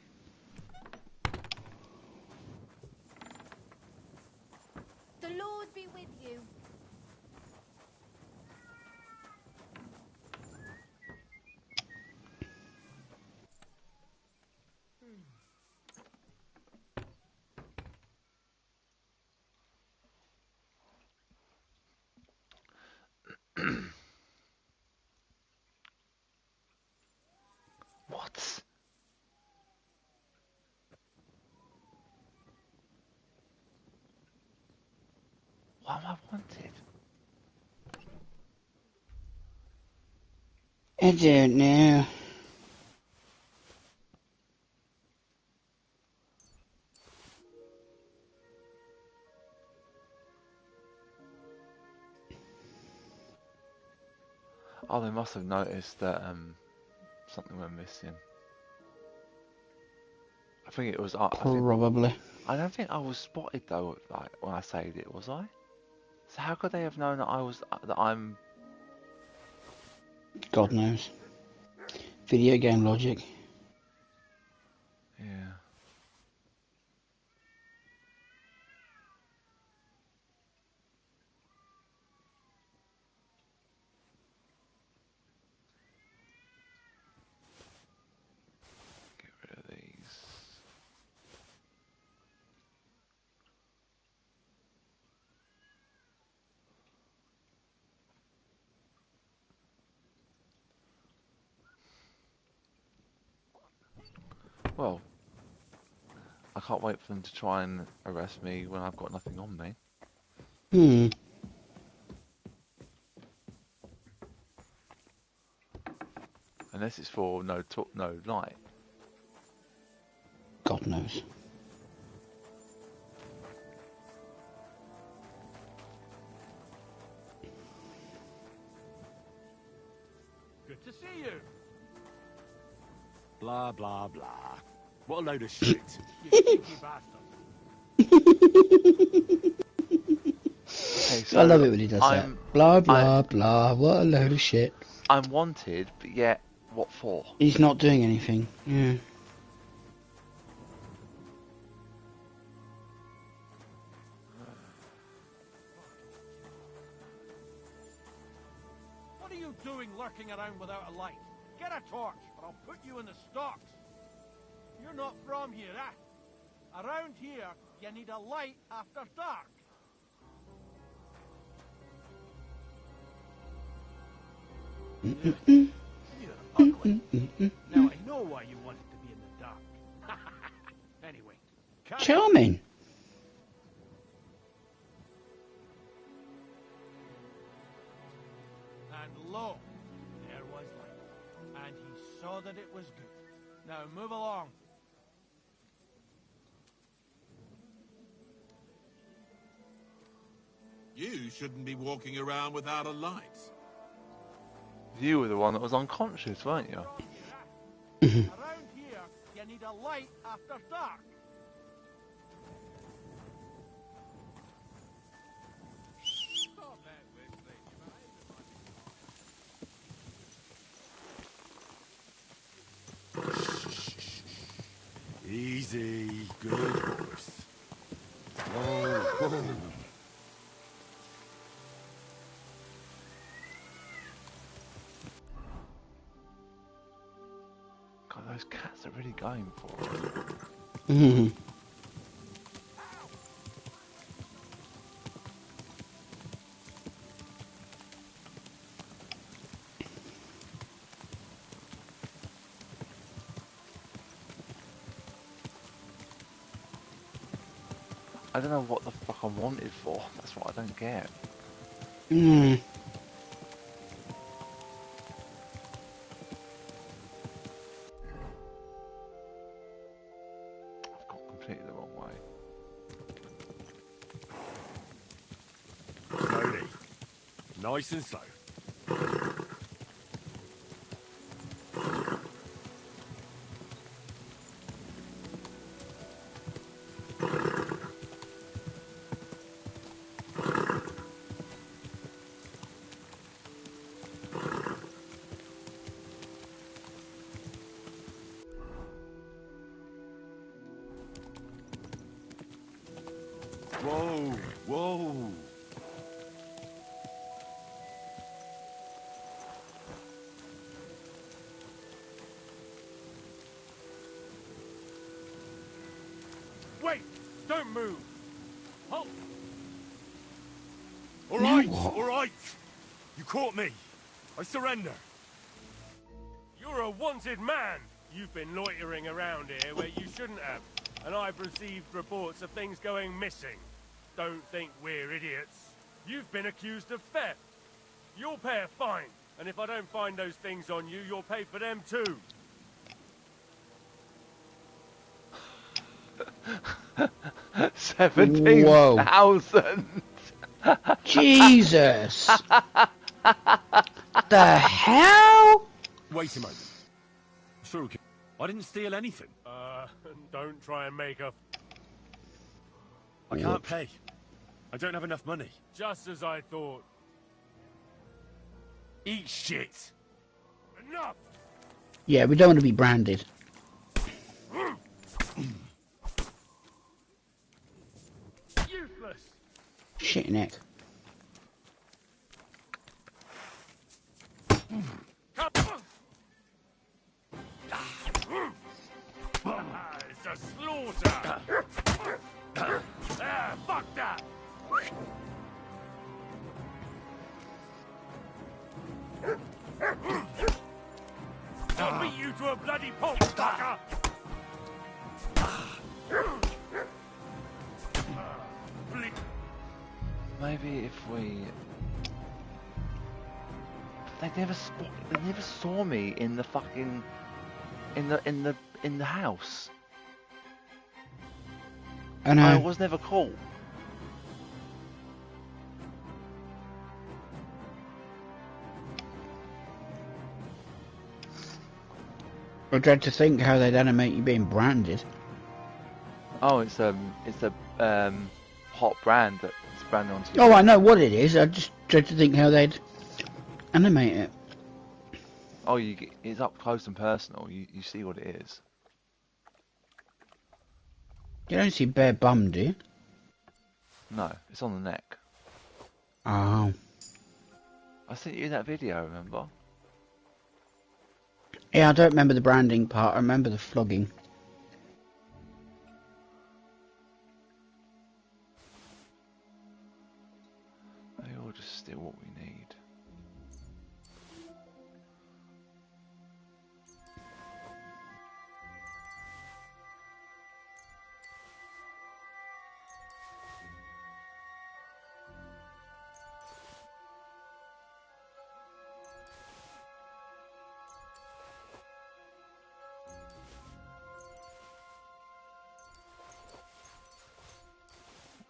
The Lord be with you. What? What am I wanted? I don't know. Oh, they must have noticed that something went missing. I think it was. Probably. I don't think I was spotted though. Like when I saved it, was I? So how could they have known that I'm? God knows. Video game logic. Yeah. Get rid of these. Well, I can't wait for them to try and arrest me when I've got nothing on me. Unless it's for no light. God knows. Good to see you. Blah, blah, blah. What a load of shit. You cheeky bastard. Okay, so I love it when he does that. Blah, blah, blah. What a load of shit. I'm wanted, but yet, what for? He's not doing anything. Yeah. What are you doing lurking around without a light? Get a torch, or I'll put you in the stocks. You're not from here, eh? Around here, you need a light after dark. You're ugly. Now I know why you wanted to be in the dark. Anyway, Charming. And lo, there was light. And he saw that it was good. Now move along. You shouldn't be walking around without a light. You were the one that was unconscious, weren't you? Around here, you need a light after dark. Easy, good boys. Whoa, whoa. God, those cats are really going for it. Mm. I don't know what the fuck I'm wanted for. That's what I don't get. Mm. I've gone completely the wrong way. Slowly. Nice and slow. Whoa, whoa. Wait! Don't move! Halt! All Now right, what? all right. You caught me. I surrender. You're a wanted man! You've been loitering around here where you shouldn't have, and I've received reports of things going missing. Don't think we're idiots. You've been accused of theft. You'll pay a fine, and if I don't find those things on you, you'll pay for them too. Whoa. 17,000. Jesus. The hell? Wait a moment. Sure, I didn't steal anything. Don't try and make a... I can't pay. I don't have enough money. Just as I thought. Eat shit. Enough! Yeah, we don't want to be branded. Useless! Shit neck. It's a slaughter! Fuck that! I'll beat you to a bloody pulp, fucker! Maybe if we... They never saw me in the fucking... in the house. I know. I was never caught. I dread to think how they'd animate you being branded. Oh, it's a hot brand that's branded onto you. Oh, I know what it is. I just dread to think how they'd animate it. Oh, it's up close and personal. You see what it is. You don't see bare bum, do you? No, it's on the neck. Oh. I sent you that video, remember? Yeah, I don't remember the branding part. I remember the flogging. Maybe we'll just steal what we need.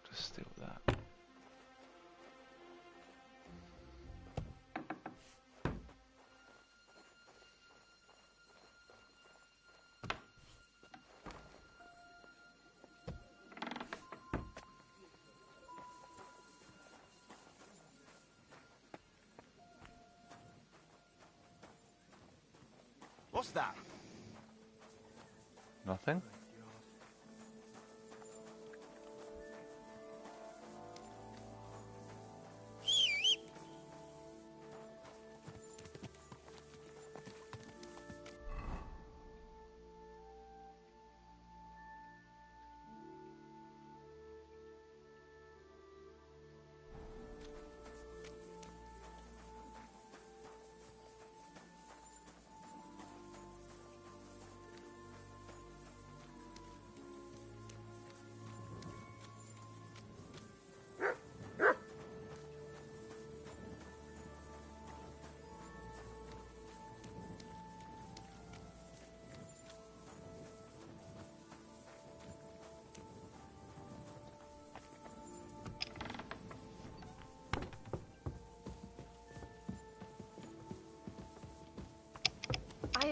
Just steal that. What's that? Nothing?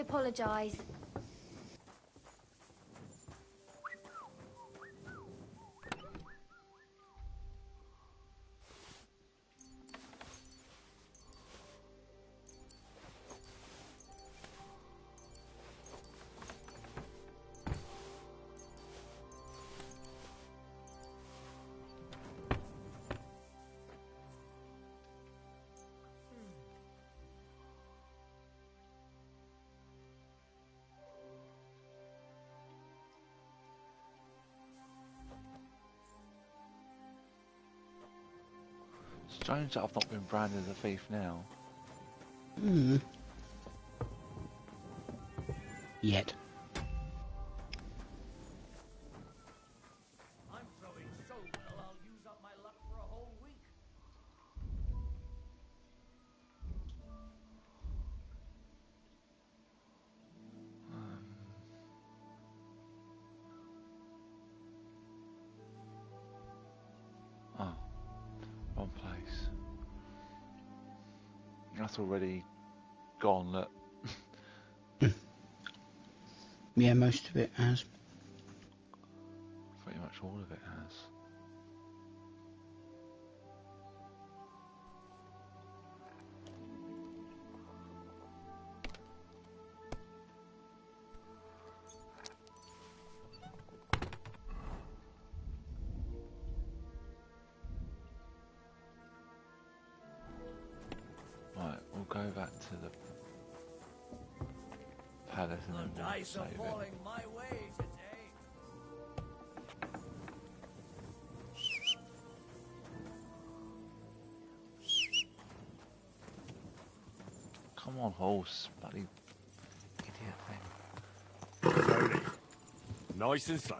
apologise. Strange that I've not been branded as a thief now. Hmm. Yet. I'm throwing so well, I'll use up my luck for a whole week. Oh, wrong place. That's already gone, look. Yeah, most of it has. Pretty much all of it has. Right, we'll go back to the palace and then we'll Dice are save it. falling my way today. Come on, horse, bloody idiot thing. Slowly. Nice and slow.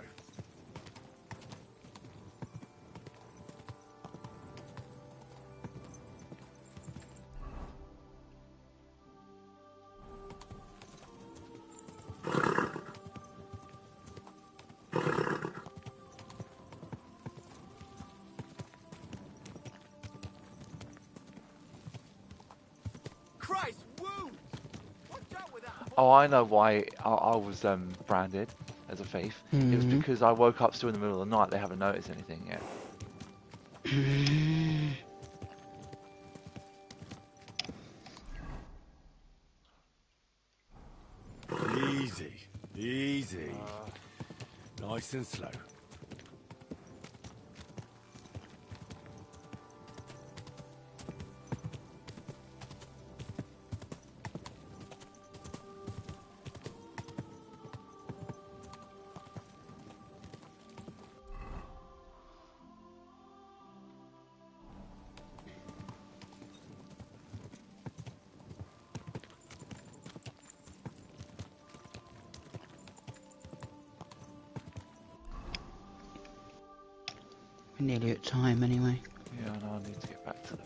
Christ, wounds! Watch out with that. Oh, I know why I was branded as a thief. It was Mhm. because I woke up still in the middle of the night. They haven't noticed anything yet. Easy. Easy. Nice and slow. We're nearly at time anyway. Yeah, I know. I need to get back to the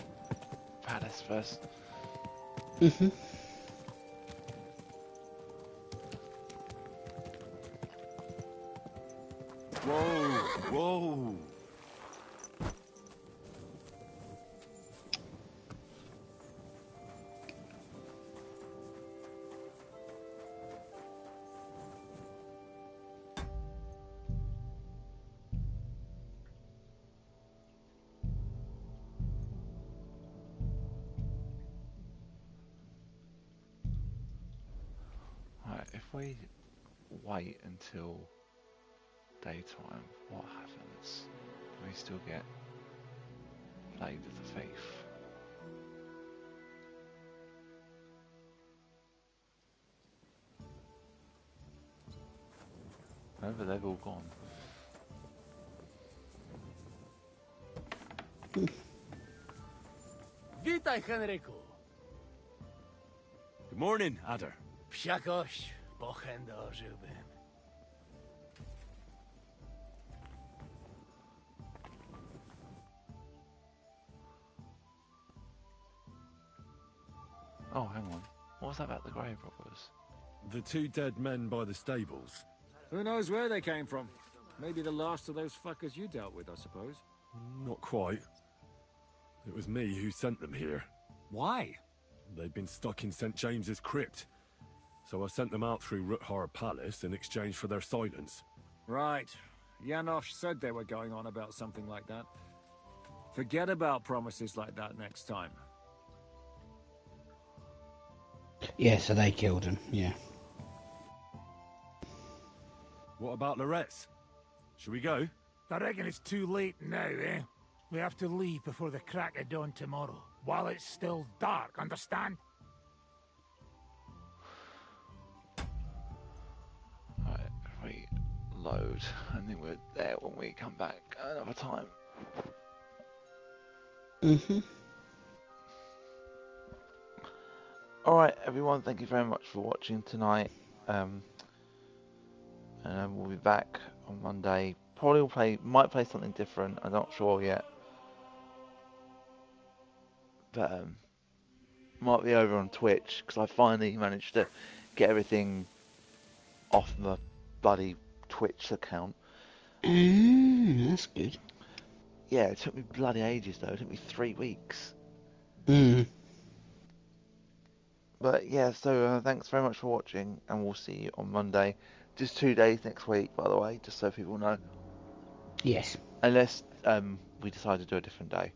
palace first. Mhm. Whoa, whoa. Right, if we wait until daytime, what happens? Do we still get plagued as a thief? Remember, they've all gone. Witaj, Henryku. Good morning, Adder. Psiakoś, pochęda ożyłbym. Oh, hang on. What was that about the grave robbers? The two dead men by the stables. Who knows where they came from? Maybe the last of those fuckers you dealt with, I suppose. Not quite. It was me who sent them here. Why? They'd been stuck in St. James's crypt. So I sent them out through Ruthar Palace in exchange for their silence. Right. Janosch said they were going on about something like that. Forget about promises like that next time. Yeah, so they killed him, yeah. What about Loretz? Should we go? I reckon it's too late now, eh? We have to leave before the crack of dawn tomorrow, while it's still dark, understand? Alright, reload. I think we're there when we come back another time. Alright everyone, thank you very much for watching tonight. And we'll be back on Monday. Probably might play something different, I'm not sure yet. But might be over on Twitch, because I finally managed to get everything off my bloody Twitch account. That's good. Yeah, it took me bloody ages though, it took me 3 weeks. But yeah, so thanks very much for watching, and we'll see you on Monday. Just 2 days next week, by the way, just so people know. Yes. Unless we decide to do a different day.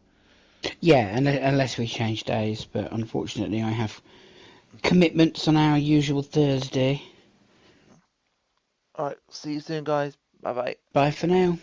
Yeah, unless we change days, but unfortunately I have commitments on our usual Thursday. Alright, see you soon guys. Bye bye. Bye for now.